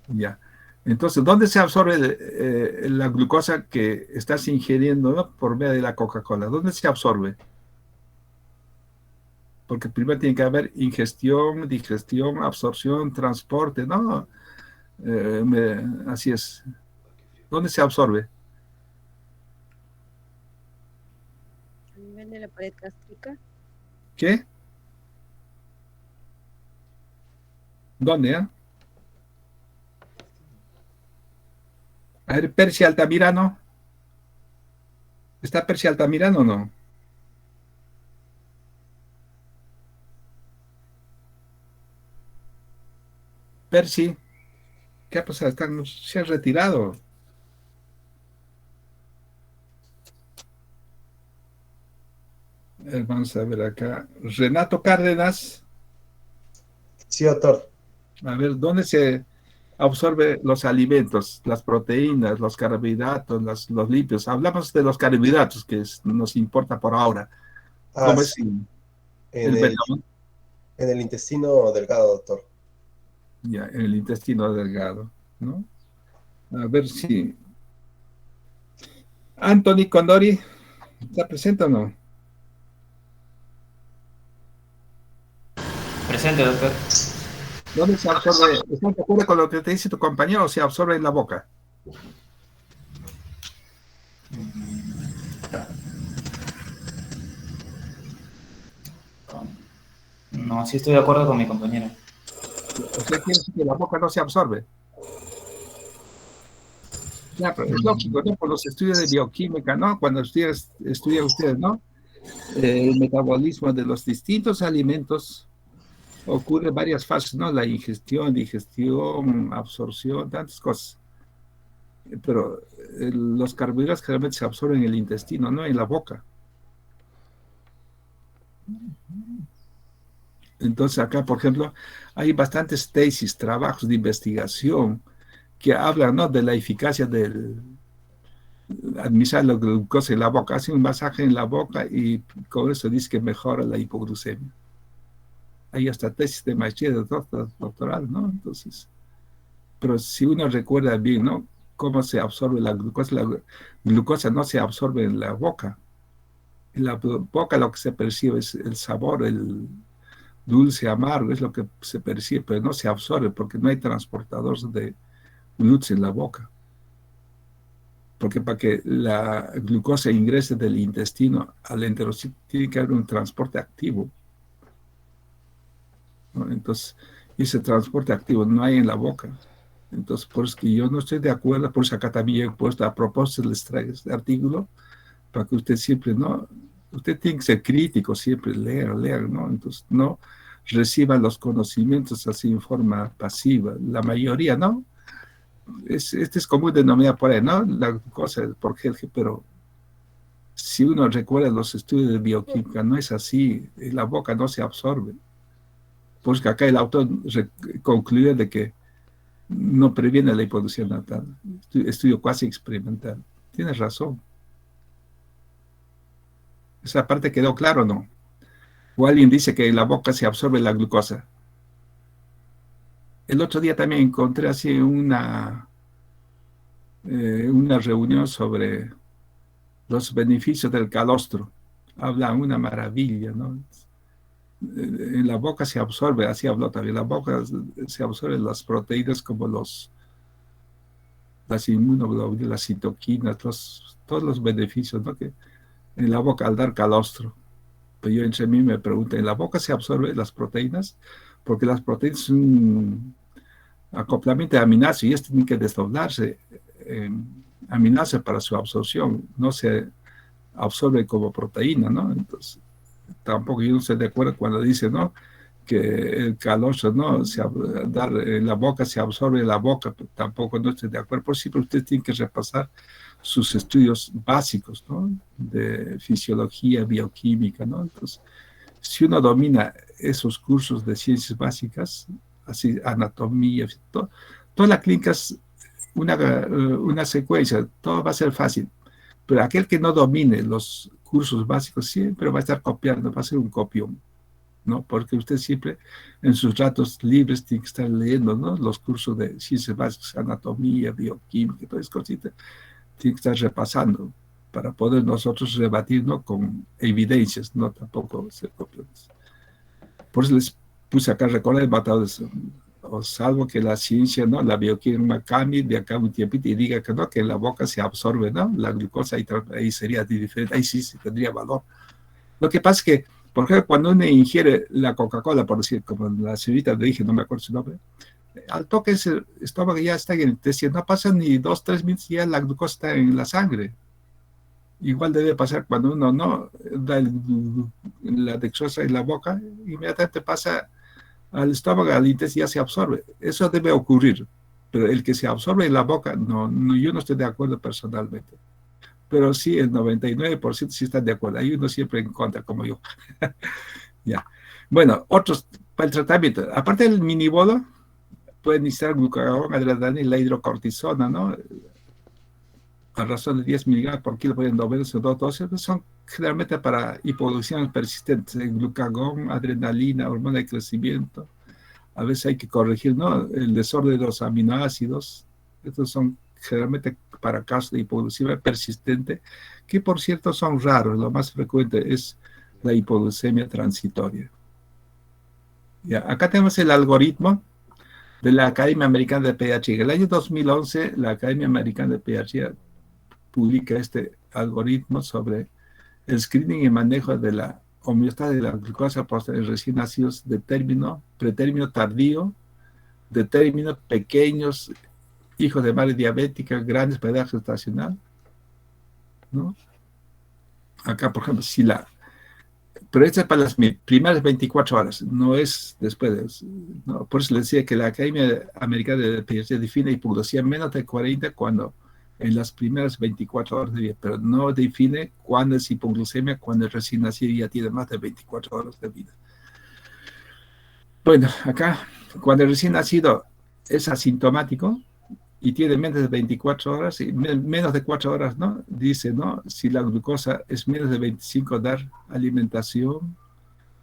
Ya. Entonces, ¿dónde se absorbe la glucosa que estás ingiriendo, ¿no? Por medio de la Coca-Cola? ¿Dónde se absorbe? Porque primero tiene que haber ingestión, digestión, absorción, transporte, ¿no? Así es. ¿Dónde se absorbe? A nivel de la pared gástrica. ¿Qué? ¿Dónde, eh? A ver, Percy Altamirano. ¿Está Percy Altamirano o no? Percy, ¿qué ha pasado? Se ha retirado. Vamos a ver acá. Renato Cárdenas. Sí, doctor. A ver, ¿dónde se absorbe los alimentos, las proteínas, los carbohidratos, los lípidos? Hablamos de los carbohidratos, que nos importa por ahora. ¿Cómo es Sí, el en veneno? en el intestino delgado, doctor. Ya, en el intestino delgado, ¿no? A ver si... Anthony Condori, ¿está presente o no? Presente, doctor. ¿Dónde se absorbe? ¿Estás de acuerdo con lo que te dice tu compañero o se absorbe en la boca? No, sí estoy de acuerdo con mi compañero. O sea, quiere decir que la boca no se absorbe. Ya, pero es lógico, ¿no? Por los estudios de bioquímica, ¿no? Cuando estudian ustedes, ¿no? El metabolismo de los distintos alimentos ocurre varias fases, ¿no? La ingestión, digestión, absorción, tantas cosas. Pero los carbohidratos generalmente se absorben en el intestino, no en la boca. Entonces acá, por ejemplo, hay bastantes tesis, trabajos de investigación que hablan, ¿no?, de la eficacia del administrar la glucosa en la boca. Hacen un masaje en la boca y con eso dice que mejora la hipoglucemia. Hay hasta tesis de maestría, de doctoral, ¿no? Entonces, pero si uno recuerda bien, ¿no?, cómo se absorbe la glucosa no se absorbe en la boca. En la boca lo que se percibe es el sabor, el dulce, amargo, es lo que se percibe, pero no se absorbe porque no hay transportadores de glutes en la boca. Porque para que la glucosa ingrese del intestino al enterocito tiene que haber un transporte activo, ¿no? Entonces, ese transporte activo no hay en la boca. Entonces, por eso que yo no estoy de acuerdo, por eso acá también he puesto, a propósito les traigo este artículo, para que usted siempre, ¿no? Usted tiene que ser crítico, siempre leer, ¿no? Entonces, no reciban los conocimientos así en forma pasiva. La mayoría, ¿no? Este es común denominado por ahí, ¿no? La cosa por Helge, pero si uno recuerda los estudios de bioquímica, no es así. En la boca no se absorbe. Porque acá el autor concluye de que no previene la hipoglucemia natal. Estudio casi experimental. Tienes razón. ¿Esa parte quedó claro o no? O alguien dice que en la boca se absorbe la glucosa. El otro día también encontré así una reunión sobre los beneficios del calostro. Habla una maravilla, ¿no? En la boca se absorbe, así habló también, en la boca se absorben las proteínas como las inmunoglobulinas, las citoquinas, todos los beneficios, ¿no?, que en la boca al dar calostro. Pero yo entre mí me pregunto, ¿en la boca se absorben las proteínas? Porque las proteínas son un acoplamiento de aminoácidos y esto tiene que desdoblarse en aminoácidos para su absorción. No se absorbe como proteína, ¿no? Entonces, tampoco yo no estoy de acuerdo cuando dice, ¿no?, que el calostro, ¿no?, dar en la boca se absorbe en la boca, pero tampoco no estoy de acuerdo. Por siempre usted tiene que repasar sus estudios básicos, ¿no?, de fisiología, bioquímica, ¿no? Entonces, si uno domina esos cursos de ciencias básicas, así anatomía, toda la clínica es una secuencia, todo va a ser fácil. Pero aquel que no domine los cursos básicos siempre va a estar copiando, va a ser un copión, ¿no? Porque usted siempre en sus ratos libres tiene que estar leyendo, ¿no?, los cursos de ciencias básicas, anatomía, bioquímica, todas esas cositas, tiene que estar repasando para poder nosotros rebatir, ¿no?, con evidencias, no tampoco ser copiones. Por eso les puse acá, recordar el matado, o salvo que la ciencia, ¿no?, la bioquímica cambie de acá un tiempito y diga que no, que en la boca se absorbe, ¿no?, la glucosa, ahí sería diferente, ahí sí tendría valor. Lo que pasa es que, por ejemplo, cuando uno ingiere la Coca-Cola, por decir, como la señorita le dije, no me acuerdo su nombre, al toque ese estómago ya está en el intestino, no pasa ni 2, 3 minutos, ya la glucosa está en la sangre. Igual debe pasar cuando uno no da la dextrosa en la boca, inmediatamente pasa al estómago, al intestino, ya se absorbe. Eso debe ocurrir, pero el que se absorbe en la boca, no, yo no estoy de acuerdo personalmente. pero sí el 99% sí están de acuerdo. Hay uno siempre en contra, como yo. Ya. Bueno, otros para el tratamiento. Aparte del minibodo, pueden iniciar glucagón, adrenalina y la hidrocortisona, ¿no? A razón de 10 miligramos por kilo por endovenoso, dos dosis, son generalmente para hipoglucemias persistentes, glucagón, adrenalina, hormona de crecimiento. A veces hay que corregir, ¿no? El desorden de los aminoácidos. Estos son generalmente para casos de hipoglucemia persistente, que por cierto son raros. Lo más frecuente es la hipoglucemia transitoria. Ya, acá tenemos el algoritmo de la Academia Americana de Pediatría. En el año 2011, la Academia Americana de Pediatría publica este algoritmo sobre el screening y manejo de la homeostasis de la glucosa en recién nacidos de término, pretérmino tardío, de término pequeños, hijos de madre diabética, grandes para edad gestacional, ¿no? Acá, por ejemplo, si la... Pero esta es para las primeras 24 horas, no es después de... No, por eso les decía que la Academia Americana de Pediatría define hipoglucemia menos de 40 cuando en las primeras 24 horas de vida, pero no define cuándo es hipoglucemia cuando el recién nacido ya tiene más de 24 horas de vida. Bueno, acá, cuando el recién nacido es asintomático y tiene menos de 24 horas, y menos de 4 horas, ¿no? Dice, ¿no? Si la glucosa es menos de 25, dar alimentación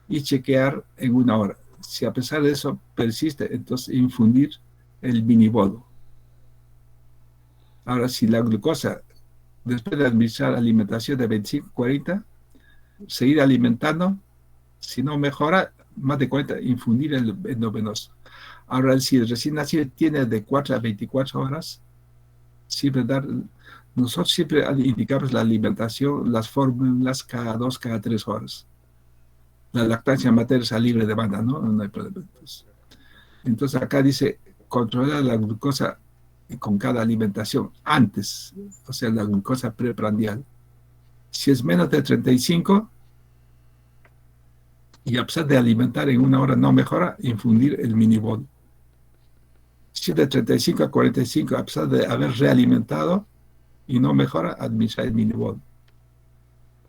y chequear en 1 hora. Si a pesar de eso persiste, entonces infundir el minibodo. Ahora, si la glucosa, después de administrar alimentación de 25-40, seguir alimentando, si no mejora, más de 40, infundir el endovenoso. Ahora, si el recién nacido tiene de 4 a 24 horas, siempre nosotros siempre indicamos la alimentación, las fórmulas cada 2, cada 3 horas. La lactancia materna es a libre demanda, ¿no? No hay problema. Entonces acá dice, controlar la glucosa con cada alimentación antes, o sea, la glucosa preprandial. Si es menos de 35 y a pesar de alimentar en 1 hora no mejora, infundir el minibol. Si es de 35 a 45, a pesar de haber realimentado y no mejora, administrar el minibol.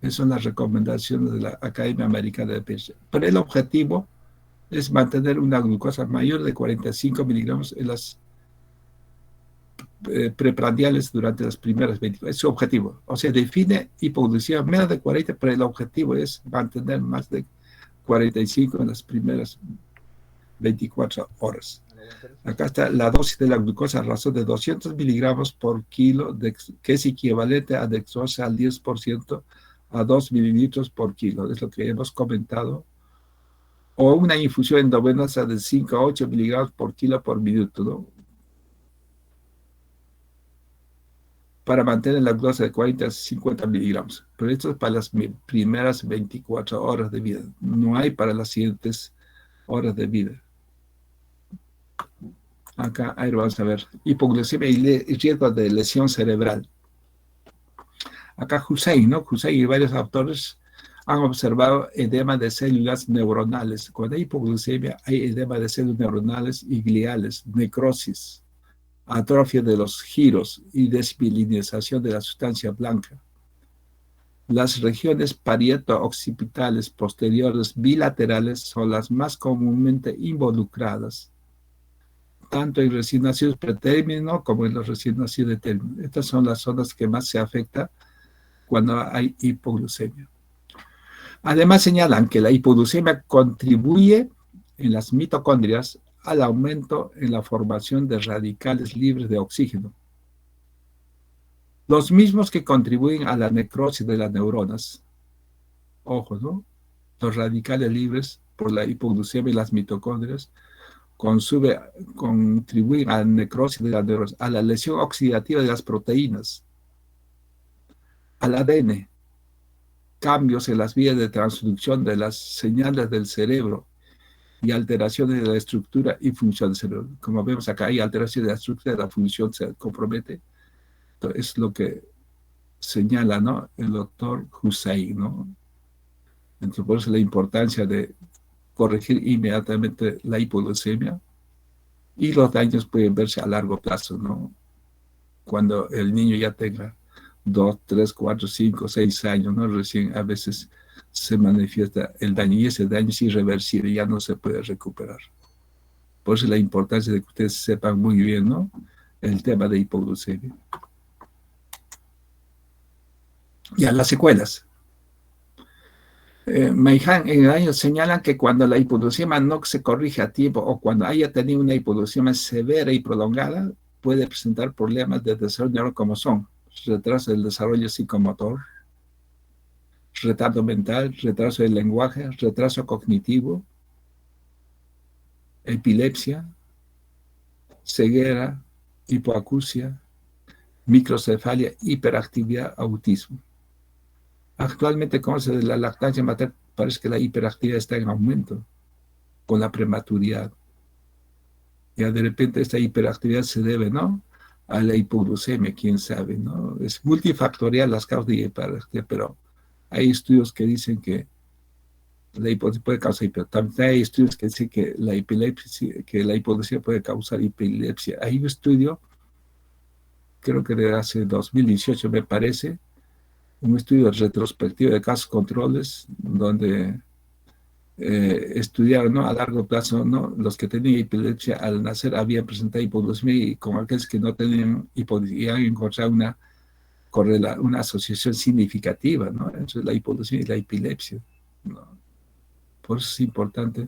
Esas son las recomendaciones de la Academia Americana de Pediatría. Pero el objetivo es mantener una glucosa mayor de 45 miligramos en las preprandiales durante las primeras 24. Es su objetivo. O sea, define hipoglucemia menos de 40, pero el objetivo es mantener más de 45 en las primeras 24 horas. Acá está la dosis de la glucosa a razón de 200 miligramos por kilo, que es equivalente a dextrosa al 10% a 2 mililitros por kilo. Es lo que hemos comentado. O una infusión endovenosa de 5 a 8 miligramos por kilo por minuto, ¿no? Para mantener la glucosa de 40 a 50 miligramos. Pero esto es para las primeras 24 horas de vida. No hay para las siguientes horas de vida. Acá, ahí vamos a ver. Hipoglucemia y riesgo de lesión cerebral. Acá Hussein, ¿no? Hussein y varios autores han observado edema de células neuronales. Cuando hay hipoglucemia, hay edema de células neuronales y gliales, necrosis, atrofia de los giros y desmilinización de la sustancia blanca. Las regiones parieto-occipitales posteriores bilaterales son las más comúnmente involucradas, tanto en recién nacidos pretérmino como en los recién nacidos de término. Estas son las zonas que más se afectan cuando hay hipoglucemia. Además señalan que la hipoglucemia contribuye en las mitocondrias al aumento en la formación de radicales libres de oxígeno, los mismos que contribuyen a la necrosis de las neuronas. Ojo, ¿no? Los radicales libres por la hipoglucemia y las mitocondrias contribuyen a la necrosis de las neuronas, a la lesión oxidativa de las proteínas, al ADN, cambios en las vías de transducción de las señales del cerebro y alteraciones de la estructura y función del cerebro. Como vemos acá, hay alteraciones de la estructura, de la función se compromete. Entonces, es lo que señala, ¿no?, el doctor Hussein, ¿no? Entonces, por eso la importancia de corregir inmediatamente la hipoglucemia, y los daños pueden verse a largo plazo, ¿no? Cuando el niño ya tenga 2, 3, 4, 5, 6 años, ¿no? Recién a veces se manifiesta el daño y ese daño es irreversible, ya no se puede recuperar. Por eso la importancia de que ustedes sepan muy bien, ¿no? El tema de hipoglucemia. Ya, las secuelas. Maihan en el año señalan que cuando la hipoglucemia no se corrige a tiempo o cuando haya tenido una hipoglucemia severa y prolongada, puede presentar problemas de desarrollo como son retraso del desarrollo psicomotor, retardo mental, retraso del lenguaje, retraso cognitivo, epilepsia, ceguera, hipoacusia, microcefalia, hiperactividad, autismo. Actualmente, con eso de la lactancia materna, parece que la hiperactividad está en aumento con la prematuridad. Ya de repente esta hiperactividad se debe, ¿no?, a la hipoglucemia, quién sabe, ¿no? Es multifactorial las causas de hiperactividad, pero hay estudios que dicen que la hipoglucemia puede causar hiperactividad. También hay estudios que dicen que la epilepsia, que la hipoglucemia puede causar epilepsia. Hay un estudio, creo que de hace 2018 me parece, un estudio retrospectivo de casos controles donde estudiaron, ¿no?, a largo plazo, ¿no?, los que tenían epilepsia al nacer habían presentado hipoglucemia y con aquellos que no tenían hipoglucemia encontraron una asociación significativa, ¿no?, entre la hipoglucemia y la epilepsia, ¿no? Por eso es importante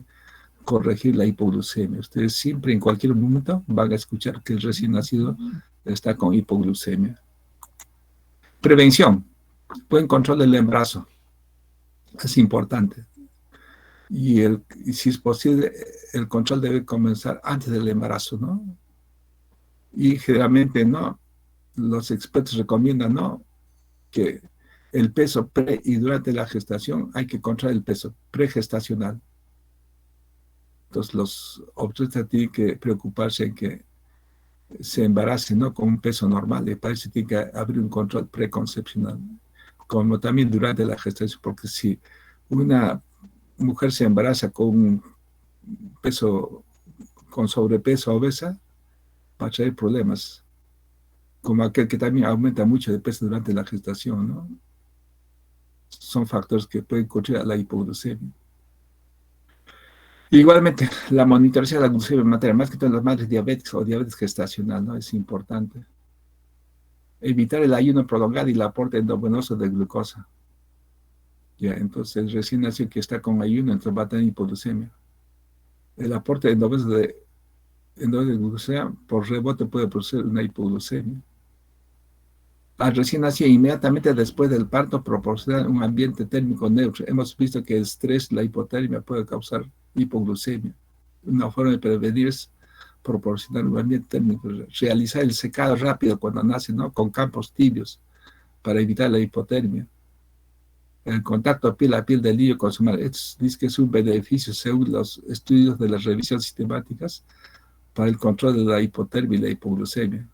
corregir la hipoglucemia. Ustedes siempre, en cualquier momento, van a escuchar que el recién nacido está con hipoglucemia. Prevención. Buen control del embarazo. Es importante. Y si es posible, el control debe comenzar antes del embarazo, ¿no? Y generalmente, ¿no?, los expertos recomiendan, ¿no?, que el peso pre y durante la gestación hay que controlar el peso pregestacional. Entonces los obstetras tienen que preocuparse en que se embaracen, ¿no?, con un peso normal, y para eso tiene que haber un control preconcepcional, como también durante la gestación, porque si una mujer se embaraza con un peso, con sobrepeso obesa, va a traer problemas, como aquel que también aumenta mucho de peso durante la gestación, ¿no? Son factores que pueden contribuir a la hipoglucemia. Igualmente, la monitorización de la glucemia materna, más que todo en las madres diabéticas o diabetes gestacional, ¿no?, es importante. Evitar el ayuno prolongado y el aporte endovenoso de glucosa. Ya, entonces el recién nacido que está con ayuno, entonces va a tener hipoglucemia. El aporte endovenoso de glucosa por rebote puede producir una hipoglucemia. Al recién nacido, inmediatamente después del parto, proporcionar un ambiente térmico neutro. Hemos visto que el estrés, la hipotermia, puede causar hipoglucemia. Una forma de prevenir es proporcionar un ambiente térmico. Realizar el secado rápido cuando nace, ¿no?, con campos tibios para evitar la hipotermia. El contacto piel a piel del niño con su madre. Dice que es un beneficio según los estudios de las revisiones sistemáticas para el control de la hipotermia y la hipoglucemia.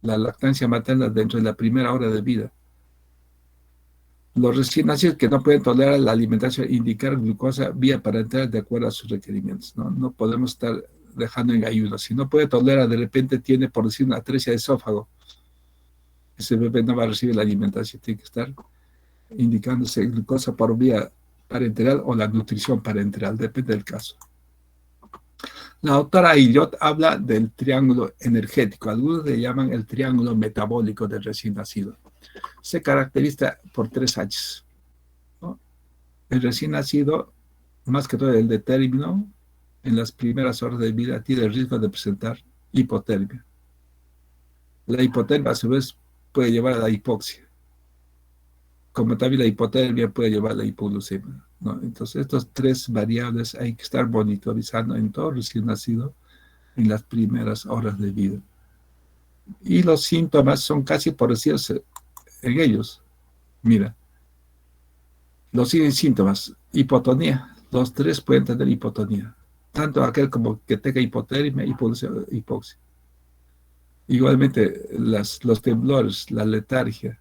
La lactancia materna dentro de la primera hora de vida. Los recién nacidos que no pueden tolerar la alimentación, indicar glucosa vía parenteral de acuerdo a sus requerimientos. No podemos estar dejando en ayuno. Si no puede tolerar, de repente tiene, por decir, una atresia de esófago, ese bebé no va a recibir la alimentación. Tiene que estar indicándose glucosa por vía parenteral o la nutrición parenteral, depende del caso. La doctora Aylot habla del triángulo energético. Algunos le llaman el triángulo metabólico del recién nacido. Se caracteriza por 3 H's, ¿no? El recién nacido, más que todo el de término, en las primeras horas de vida tiene el riesgo de presentar hipotermia. La hipotermia, a su vez, puede llevar a la hipoxia, como también la hipotermia puede llevar a la hipoglucemia, ¿no? Entonces, estas 3 variables hay que estar monitorizando en todo recién nacido en las primeras horas de vida. Y los síntomas son casi por decirse en ellos. Mira, los síntomas: hipotonía. Los 3 pueden tener hipotonía, tanto aquel como que tenga hipotermia, hipoxia. Igualmente, los temblores, la letargia,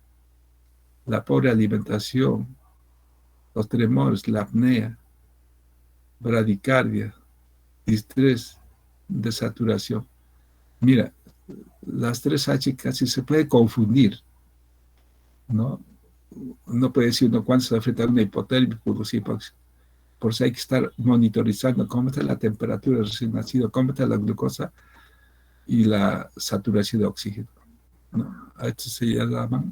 la pobre alimentación, los tremores, la apnea, bradicardia, distrés, desaturación. Mira, las 3 H casi se puede confundir. ¿no? No puede decir uno cuándo se va a enfrentar a una hipotermia, hipoxia. Por eso hay que estar monitorizando cómo está la temperatura del recién nacido, cómo está la glucosa y la saturación de oxígeno, ¿no? A esto se llama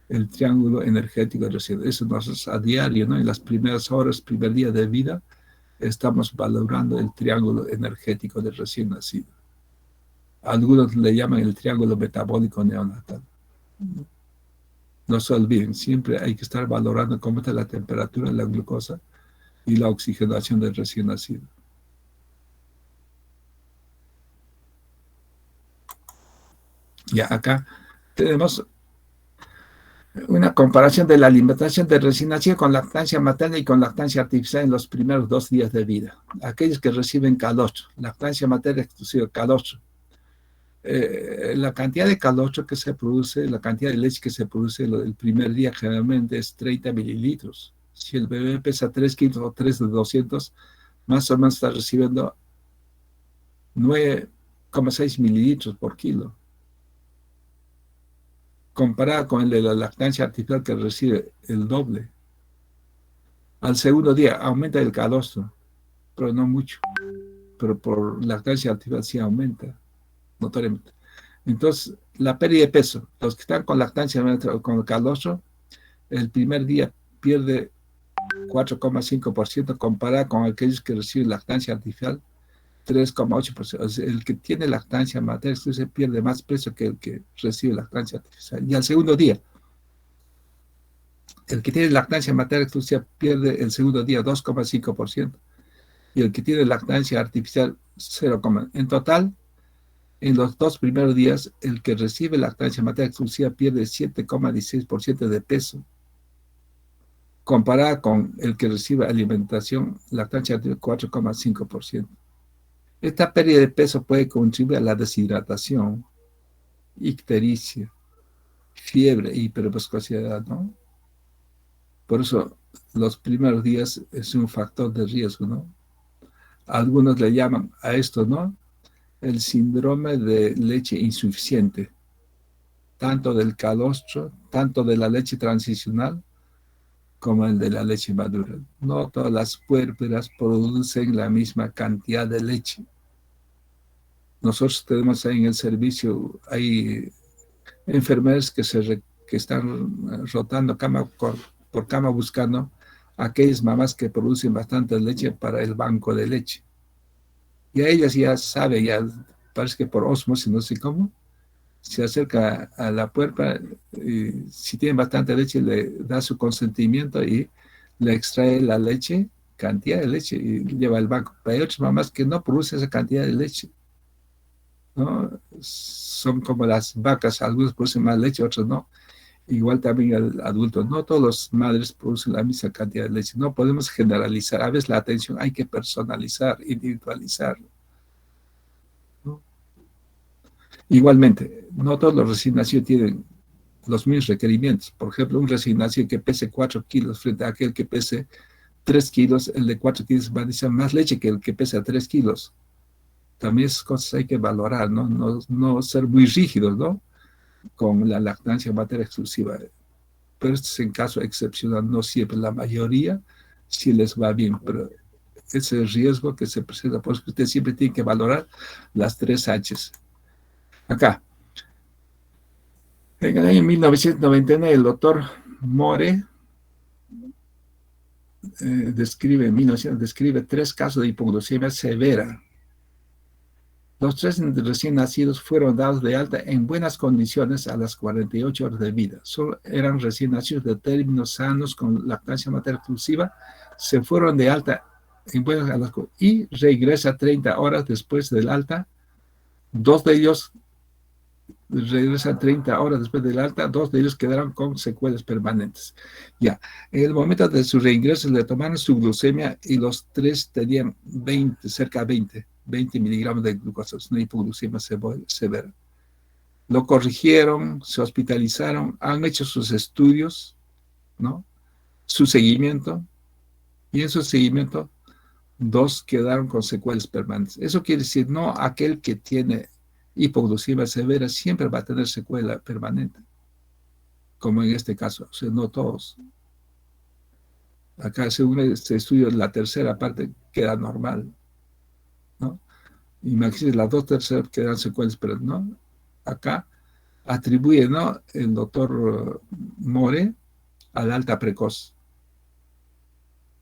el triángulo energético del recién. Eso nosotros a diario, ¿no? En las primeras horas, primer día de vida, estamos valorando el triángulo energético del recién nacido. Algunos le llaman el triángulo metabólico neonatal. No se olviden, siempre hay que estar valorando cómo está la temperatura, la glucosa y la oxigenación del recién nacido. Ya acá tenemos una comparación de la alimentación del recién nacido con lactancia materna y con lactancia artificial en los primeros 2 días de vida. Aquellos que reciben calostro, lactancia materna exclusiva, calostro. La cantidad de calostro que se produce, la cantidad de leche que se produce el primer día generalmente es 30 mililitros. Si el bebé pesa 3 kilos o 3 de 200, más o menos está recibiendo 9,6 mililitros por kilo. Comparado con el de la lactancia artificial que recibe el doble. Al segundo día aumenta el calostro, pero no mucho. Pero por lactancia artificial sí aumenta, notoriamente. Entonces, la pérdida de peso, los que están con lactancia con el calostro, el primer día pierde 4,5% comparado con aquellos que reciben lactancia artificial, 3,8%. O sea, el que tiene lactancia materna se pierde más peso que el que recibe lactancia artificial. Y al segundo día, el que tiene lactancia materna exclusiva pierde el segundo día 2,5% y el que tiene lactancia artificial 0,. En total, en los 2 primeros días, el que recibe lactancia materna exclusiva pierde 7,16% de peso, comparada con el que recibe alimentación lactancia artificial 4,5%. Esta pérdida de peso puede contribuir a la deshidratación, ictericia, fiebre y hiperviscosidad, ¿no? Por eso los primeros días es un factor de riesgo, ¿no? Algunos le llaman a esto, ¿no?, el síndrome de leche insuficiente, tanto del calostro, tanto de la leche transicional, como el de la leche madura. No todas las puérperas producen la misma cantidad de leche. Nosotros tenemos ahí en el servicio, hay enfermeras que están rotando cama por cama buscando aquellas mamás que producen bastante leche para el banco de leche. Y a ellas ya sabe, ya parece que por osmosis, no sé cómo, se acerca a la puerpa y si tiene bastante leche le da su consentimiento y le extrae la leche, cantidad de leche y lleva al banco. Pero hay otras mamás que no producen esa cantidad de leche, ¿no? Son como las vacas, algunos producen más leche, otros no. Igual también el adulto, no todas las madres producen la misma cantidad de leche. No podemos generalizar. A veces la atención hay que personalizar, individualizar, ¿no? Igualmente, no todos los recién nacidos tienen los mismos requerimientos. Por ejemplo, un recién nacido que pese 4 kilos frente a aquel que pese 3 kilos, el de 4 kilos va a necesitar más leche que el que pesa 3 kilos. También esas cosas hay que valorar, ¿no? No ser muy rígidos, ¿no?, con la lactancia materna exclusiva. Pero esto es en caso excepcional, no siempre. La mayoría sí les va bien, pero ese es el riesgo que se presenta. Por eso usted siempre tiene que valorar las 3 H's. Acá, en el año 1999, el doctor More describe 3 casos de hipoglucemia severa. Los 3 recién nacidos fueron dados de alta en buenas condiciones a las 48 horas de vida. Solo eran recién nacidos de términos sanos con lactancia materna exclusiva. Se fueron de alta en buenas y regresa 30 horas después del alta. 2 de ellos regresan 30 horas después del alta. 2 de ellos quedaron con secuelas permanentes. Ya, en el momento de su reingreso le tomaron su glucemia y los 3 tenían cerca de 20 miligramos de glucosa, una hipoglucemia severa. Lo corrigieron, se hospitalizaron, han hecho sus estudios, ¿no?, su seguimiento, y en su seguimiento 2 quedaron con secuelas permanentes. Eso quiere decir, no aquel que tiene hipoglucemia severa siempre va a tener secuela permanente. como en este caso, o sea, no todos. Acá, según este estudio, la tercera parte queda normal, ¿no? Imagínense, las 2/3 quedan secuelas, pero no. Acá atribuye, ¿no?, el doctor More al alta precoz,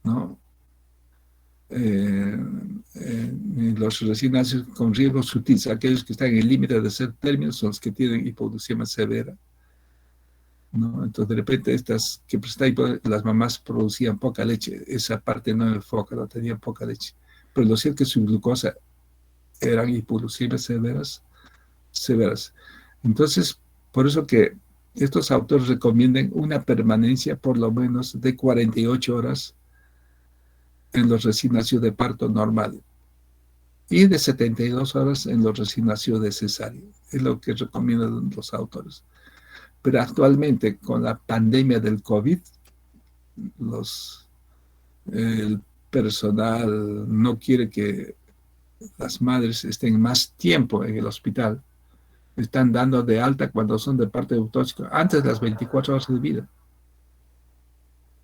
¿no? Los recién nacidos con riesgo sutil, aquellos que están en el límite de ser términos, son los que tienen hipoglucemia severa, ¿no? Entonces, de repente, estas que las mamás producían poca leche, esa parte no enfoca, no tenían poca leche. Pero lo cierto es que su glucosa eran hipoglucemias severas. Entonces, por eso que estos autores recomiendan una permanencia por lo menos de 48 horas en los recién nacidos de parto normal y de 72 horas en los recién nacidos de cesárea. Es lo que recomiendan los autores. Pero actualmente, con la pandemia del COVID, el personal no quiere que las madres estén más tiempo en el hospital. Están dando de alta cuando son de parto eutóxico, antes de las 24 horas de vida.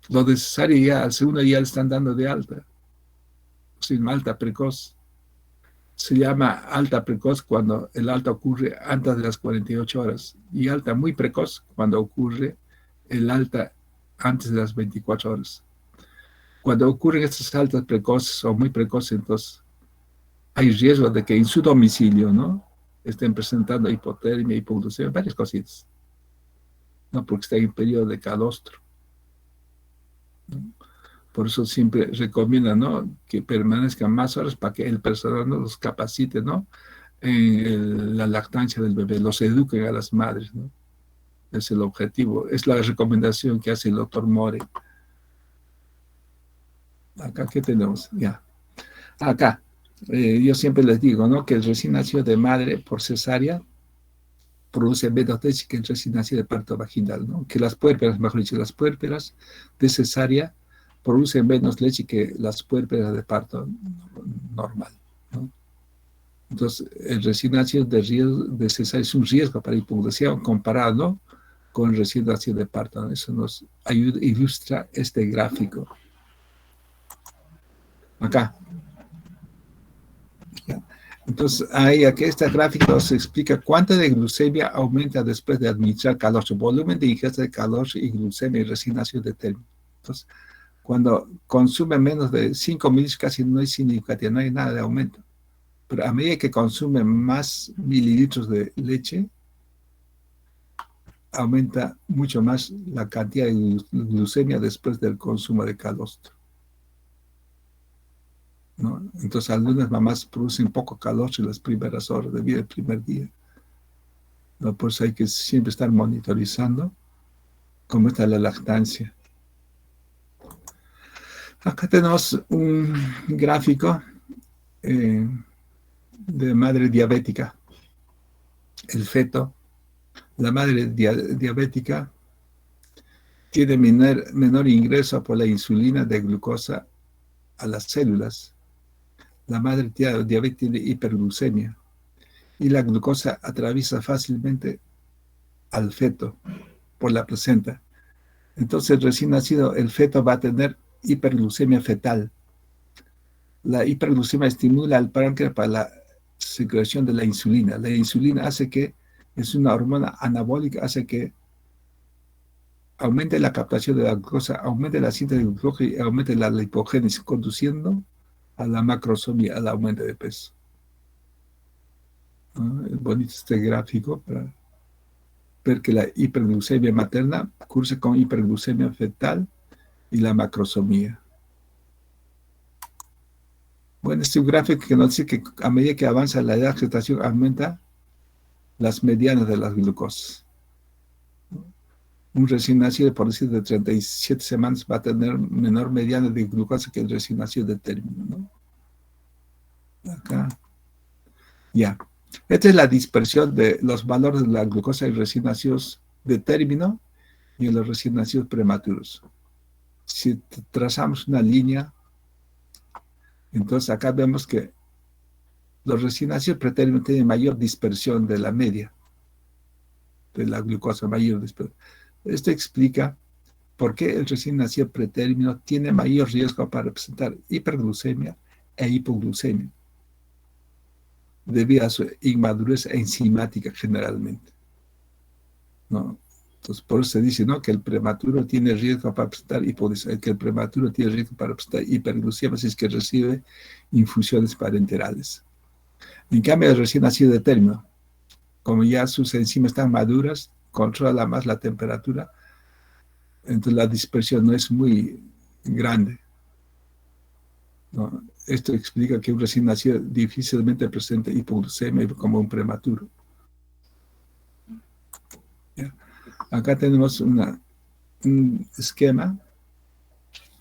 Lo de cesárea ya, al segundo día le están dando de alta, sin alta precoz. Se llama alta precoz cuando el alta ocurre antes de las 48 horas y alta muy precoz cuando ocurre el alta antes de las 24 horas. Cuando ocurren estas altas precoces o muy precoces, entonces hay riesgo de que en su domicilio, ¿no?, estén presentando hipotermia, hipoglucemia, varias cositas, ¿no?, porque está en periodo de calostro, ¿no? Por eso siempre recomiendan, ¿no?, que permanezcan más horas para que el personal no los capacite, ¿no?, en la lactancia del bebé, los eduquen a las madres, ¿no? Es el objetivo, es la recomendación que hace el doctor More. Acá, ¿qué tenemos? Ya. Acá, yo siempre les digo, ¿no?, que el recién nacido de madre por cesárea produce menos leche que el recién nacido de parto vaginal, ¿no? Que las puérperas, mejor dicho, las puérperas de cesárea producen menos leche que las puérperas de parto normal, ¿no? Entonces, el recién nacido de cesárea es un riesgo para hipoglucemia comparado con el recién nacido de parto, ¿no? Eso nos ayuda, ilustra este gráfico. Acá. Entonces, aquí este gráfico se explica cuánto de glucemia aumenta después de administrar calostro, volumen de ingesta de calostro y glucemia y recién nacido de término. Entonces, cuando consume menos de 5 mililitros, casi no hay significativo, no hay nada de aumento. Pero a medida que consume más mililitros de leche, aumenta mucho más la cantidad de glucemia después del consumo de calostro, ¿no? Entonces, algunas mamás producen poco calostro en las primeras horas de vida, el primer día, ¿no? Por eso hay que siempre estar monitorizando cómo está la lactancia. Acá tenemos un gráfico de madre diabética. El feto, la madre diabética, tiene menor ingreso por la insulina de glucosa a las células. La madre diabética tiene hiperglucemia y la glucosa atraviesa fácilmente al feto por la placenta. Entonces, recién nacido, el feto va a tener hiperglucemia fetal. La hiperglucemia estimula al páncreas para la secreción de la insulina. La insulina es una hormona anabólica, hace que aumente la captación de la glucosa, aumente la síntesis de glucosa y aumente la lipogénesis, conduciendo a la macrosomía, al aumento de peso. Es bonito este gráfico para ver que la hiperglucemia materna cursa con hiperglucemia fetal y la macrosomía. Bueno, este es un gráfico que nos dice que a medida que avanza la edad de gestación, aumenta las medianas de las glucosas. Un recién nacido, por decir, de 37 semanas va a tener menor mediana de glucosa que el recién nacido de término, ¿no? Acá. Ya. Esta es la dispersión de los valores de la glucosa en recién nacidos de término y en los recién nacidos prematuros. Si trazamos una línea, entonces acá vemos que los recién nacidos pretérmino tienen mayor dispersión de la media de la glucosa, mayor dispersión. Esto explica por qué el recién nacido pretérmino tiene mayor riesgo para presentar hiperglucemia e hipoglucemia, debido a su inmadurez enzimática generalmente, ¿no? Entonces, por eso se dice, ¿no?, que el prematuro tiene riesgo para presentar hipoglucemia, que el prematuro tiene riesgo para presentar hiperglucemia si es que recibe infusiones parenterales. En cambio, el recién nacido de término, como ya sus enzimas están maduras, controla más la temperatura, entonces la dispersión no es muy grande, ¿no? Esto explica que un recién nacido difícilmente presenta hipoglucemia como un prematuro. ¿Ya? Acá tenemos un esquema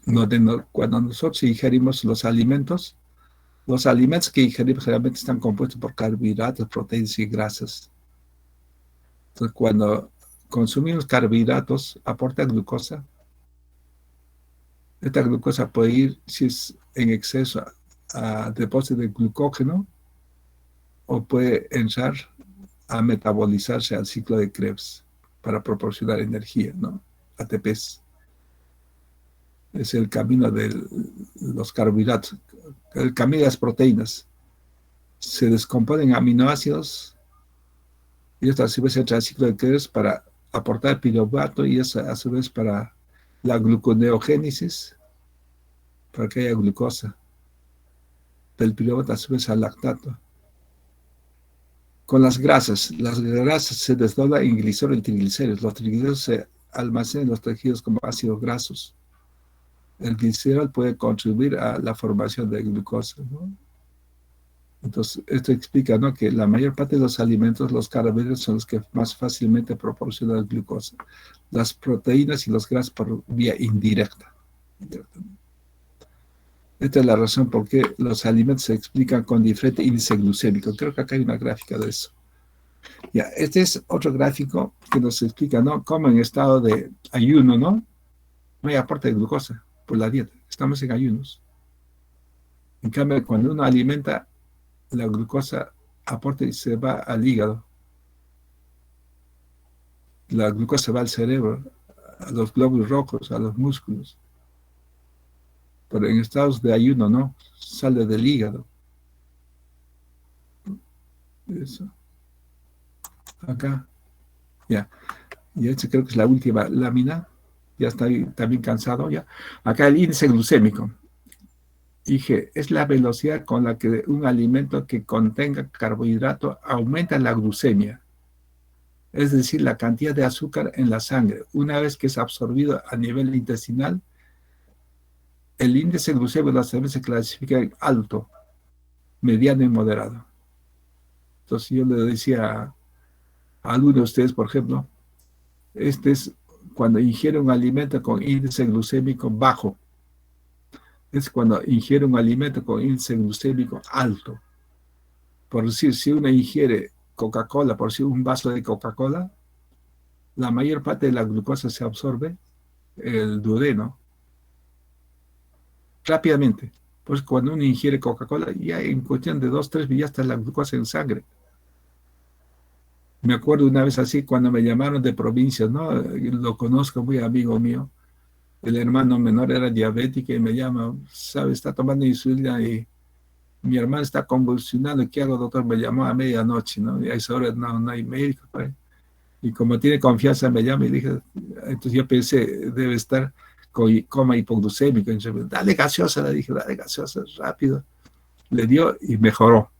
donde cuando nosotros ingerimos los alimentos que ingerimos generalmente están compuestos por carbohidratos, proteínas y grasas. Entonces, cuando consumimos carbohidratos, aporta glucosa. Esta glucosa puede ir, si es en exceso, a depósito de glucógeno o puede entrar a metabolizarse al ciclo de Krebs para proporcionar energía, ¿no? ATPs. Es el camino de los carbohidratos, el camino de las proteínas. Se descomponen en aminoácidos y esto a su vez entra al ciclo de Krebs para aportar piruvato y eso a su vez para la gluconeogénesis, para que haya glucosa. Del piruvato a su vez al lactato. Con las grasas se desdoblan en glicerol y triglicéridos. Los triglicéridos se almacenan en los tejidos como ácidos grasos. El glicerol puede contribuir a la formación de glucosa, ¿no? Entonces, esto explica, ¿no?, que la mayor parte de los alimentos, los carbohidratos, son los que más fácilmente proporcionan glucosa. Las proteínas y los grasas por vía indirecta. Esta es la razón por qué los alimentos se explican con diferente índice glucémico. Creo que acá hay una gráfica de eso. Ya, este es otro gráfico que nos explica, ¿no?, cómo en estado de ayuno, ¿no?, no hay aporte de glucosa por la dieta. Estamos en ayunos. En cambio, cuando uno alimenta, la glucosa aporta y se va al hígado. La glucosa va al cerebro, a los glóbulos rojos, a los músculos. Pero en estados de ayuno no, sale del hígado. Eso. Acá. Ya. Y esta creo que es la última lámina. Ya está también cansado ya. Acá el índice glucémico. IG es la velocidad con la que un alimento que contenga carbohidrato aumenta la glucemia. Es decir, la cantidad de azúcar en la sangre. Una vez que es absorbido a nivel intestinal, el índice glucémico de la sangre se clasifica en alto, mediano y moderado. Entonces yo le decía a alguno de ustedes, por ejemplo, este es cuando ingiere un alimento con índice glucémico bajo. Es cuando ingiere un alimento con índice glucémico alto. Por decir, si uno ingiere Coca-Cola, por decir un vaso de Coca-Cola, la mayor parte de la glucosa se absorbe, el duodeno, rápidamente. Pues cuando uno ingiere Coca-Cola, ya en cuestión de 2-3 días está la glucosa en sangre. Me acuerdo una vez así, cuando me llamaron de provincia, ¿no? Lo conozco, muy amigo mío. El hermano menor era diabético y me llama, ¿sabe? Está tomando insulina y mi hermano está convulsionando. ¿Qué hago, doctor? Me llamó a medianoche, ¿no? Y a esa hora no hay médico, pues. Y como tiene confianza, me llama y dije, entonces yo pensé, debe estar con coma hipoglucémico. Entonces, dale gaseosa, le dije, dale gaseosa, rápido. Le dio y mejoró.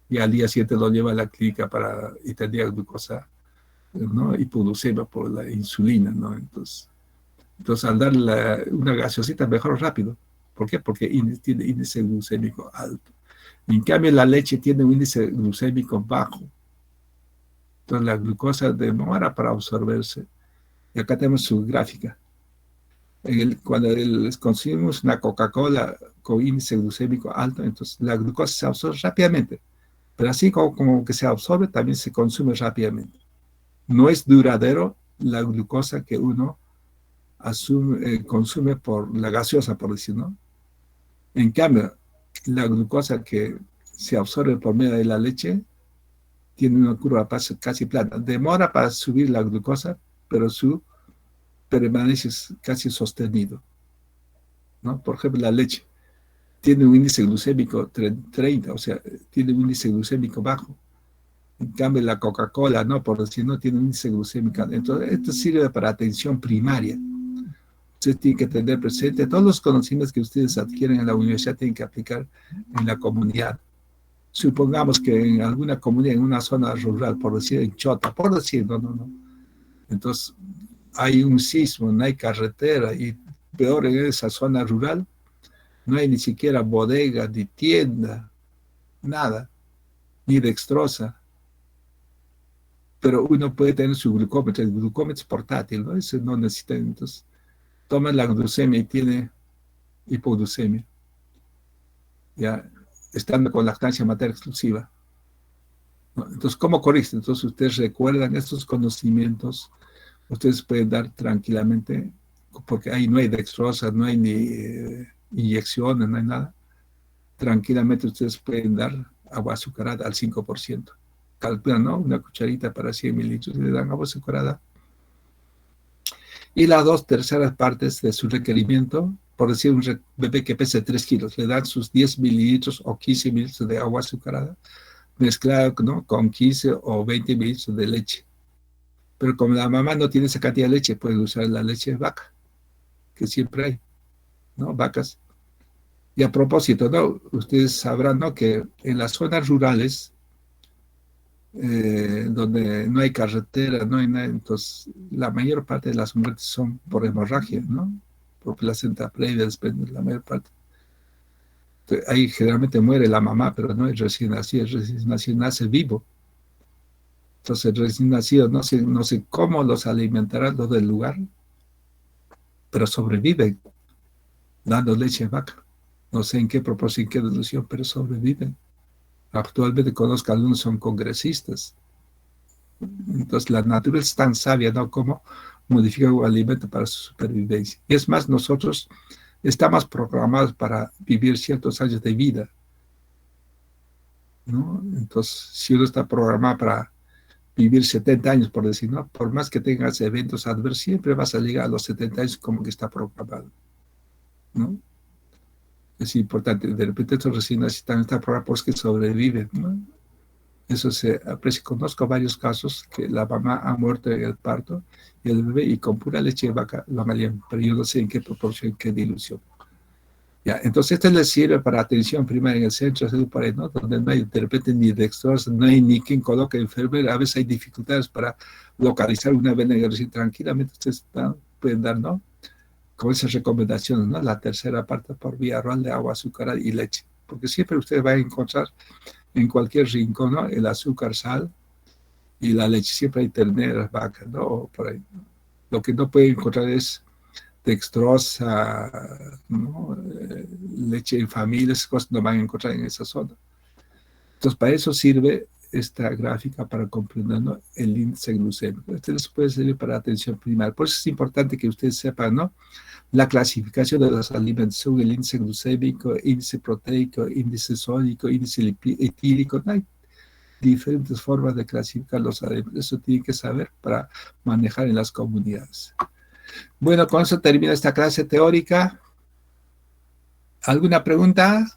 Y al día siguiente lo lleva a la clínica y tenía glucosa, ¿no?, hipoglucemia por la insulina, ¿no? Entonces al darle una gaseosita mejoró rápido. ¿Por qué? Porque tiene índice glucémico alto. En cambio, la leche tiene un índice glucémico bajo. Entonces la glucosa demora para absorberse. Y acá tenemos su gráfica. Cuando consumimos una Coca-Cola con índice glucémico alto, entonces la glucosa se absorbe rápidamente. Pero así como que se absorbe, también se consume rápidamente. No es duradero la glucosa que uno consume por la gaseosa, por decir, ¿no? En cambio, la glucosa que se absorbe por medio de la leche tiene una curva casi plana. Demora para subir la glucosa, pero su permanece casi sostenido, ¿no? Por ejemplo, la leche tiene un índice glucémico 30, o sea, tiene un índice glucémico bajo. En cambio, la Coca-Cola, no, por decir, no tiene un índice glucémico. Entonces, esto sirve para atención primaria. Ustedes tienen que tener presente todos los conocimientos que ustedes adquieren en la universidad, tienen que aplicar en la comunidad. Supongamos que en alguna comunidad, en una zona rural, por decir en Chota, por decir, no. Entonces, hay un sismo, no hay carretera, y peor en esa zona rural, no hay ni siquiera bodega, ni tienda, nada, ni dextrosa. Pero uno puede tener su glucómetro, el glucómetro es portátil, ¿no? Ese no necesita, entonces, toma la glucemia y tiene hipoglucemia, ya, estando con lactancia materna exclusiva, ¿no? Entonces, ¿cómo corrige? Entonces, ustedes recuerdan estos conocimientos, ustedes pueden dar tranquilamente, porque ahí no hay dextrosa, no hay ni inyecciones, no hay nada. Tranquilamente ustedes pueden dar agua azucarada al 5%. Calculan, ¿no? Una cucharita para 100 mililitros y le dan agua azucarada. Y las 2/3 partes de su requerimiento, por decir un bebé que pese 3 kilos, le dan sus 10 mililitros o 15 mililitros de agua azucarada, mezclado, ¿no?, con 15 o 20 mililitros de leche. Pero como la mamá no tiene esa cantidad de leche, puede usar la leche de vaca, que siempre hay, ¿no? Vacas. Y a propósito, ¿no? Ustedes sabrán, ¿no?, que en las zonas rurales, donde no hay carretera, no hay nada, entonces la mayor parte de las muertes son por hemorragia, ¿no? Por placenta previa, depende, la mayor parte. Entonces, ahí generalmente muere la mamá, pero no es recién nacido, el recién nacido nace vivo. Entonces el recién nacido, no sé cómo los alimentarán los del lugar, pero sobreviven dando leche de vaca. No sé en qué proporción, en qué dilución, pero sobreviven. Actualmente conozco a algunos, son congresistas. Entonces la naturaleza es tan sabia, ¿no?, cómo modifica un alimento para su supervivencia. Y es más, nosotros estamos programados para vivir ciertos años de vida, ¿no? Entonces, si uno está programado para vivir 70 años, por decir, ¿no?, por más que tengas eventos adversos, siempre vas a llegar a los 70 años como que está programado, ¿no? Es importante. De repente estos recién nacidos también están programados porque sobreviven, ¿no? Eso se aprecia. Conozco varios casos que la mamá ha muerto en el parto y el bebé, y con pura leche de vaca lo alimentan, pero yo no sé en qué proporción, en qué dilución. Ya, entonces esto les sirve para atención primaria en el centro de salud, para, ¿no?, donde no hay de repente ni dextrosa, no hay ni quien coloque enfermera, a veces hay dificultades para localizar una vena y tranquilamente ustedes pueden dar, ¿no?, con esas recomendaciones, ¿no?, la tercera parte por vía oral de agua azucarada y leche, porque siempre ustedes van a encontrar en cualquier rincón, ¿no?, el azúcar, sal y la leche. Siempre hay terneras, vacas, ¿no?, o por ahí. Lo que no pueden encontrar es dextrosa, ¿no?, leche en familia, esas cosas no van a encontrar en esa zona. Entonces, para eso sirve esta gráfica, para comprender, ¿no?, el índice glucémico. Este les puede servir para atención primaria. Por eso es importante que ustedes sepan, ¿no?, la clasificación de los alimentos según el índice glucémico, índice proteico, índice sódico, índice etílico. Hay diferentes formas de clasificar los alimentos. Eso tienen que saber para manejar en las comunidades. Bueno, con eso termina esta clase teórica. ¿Alguna pregunta?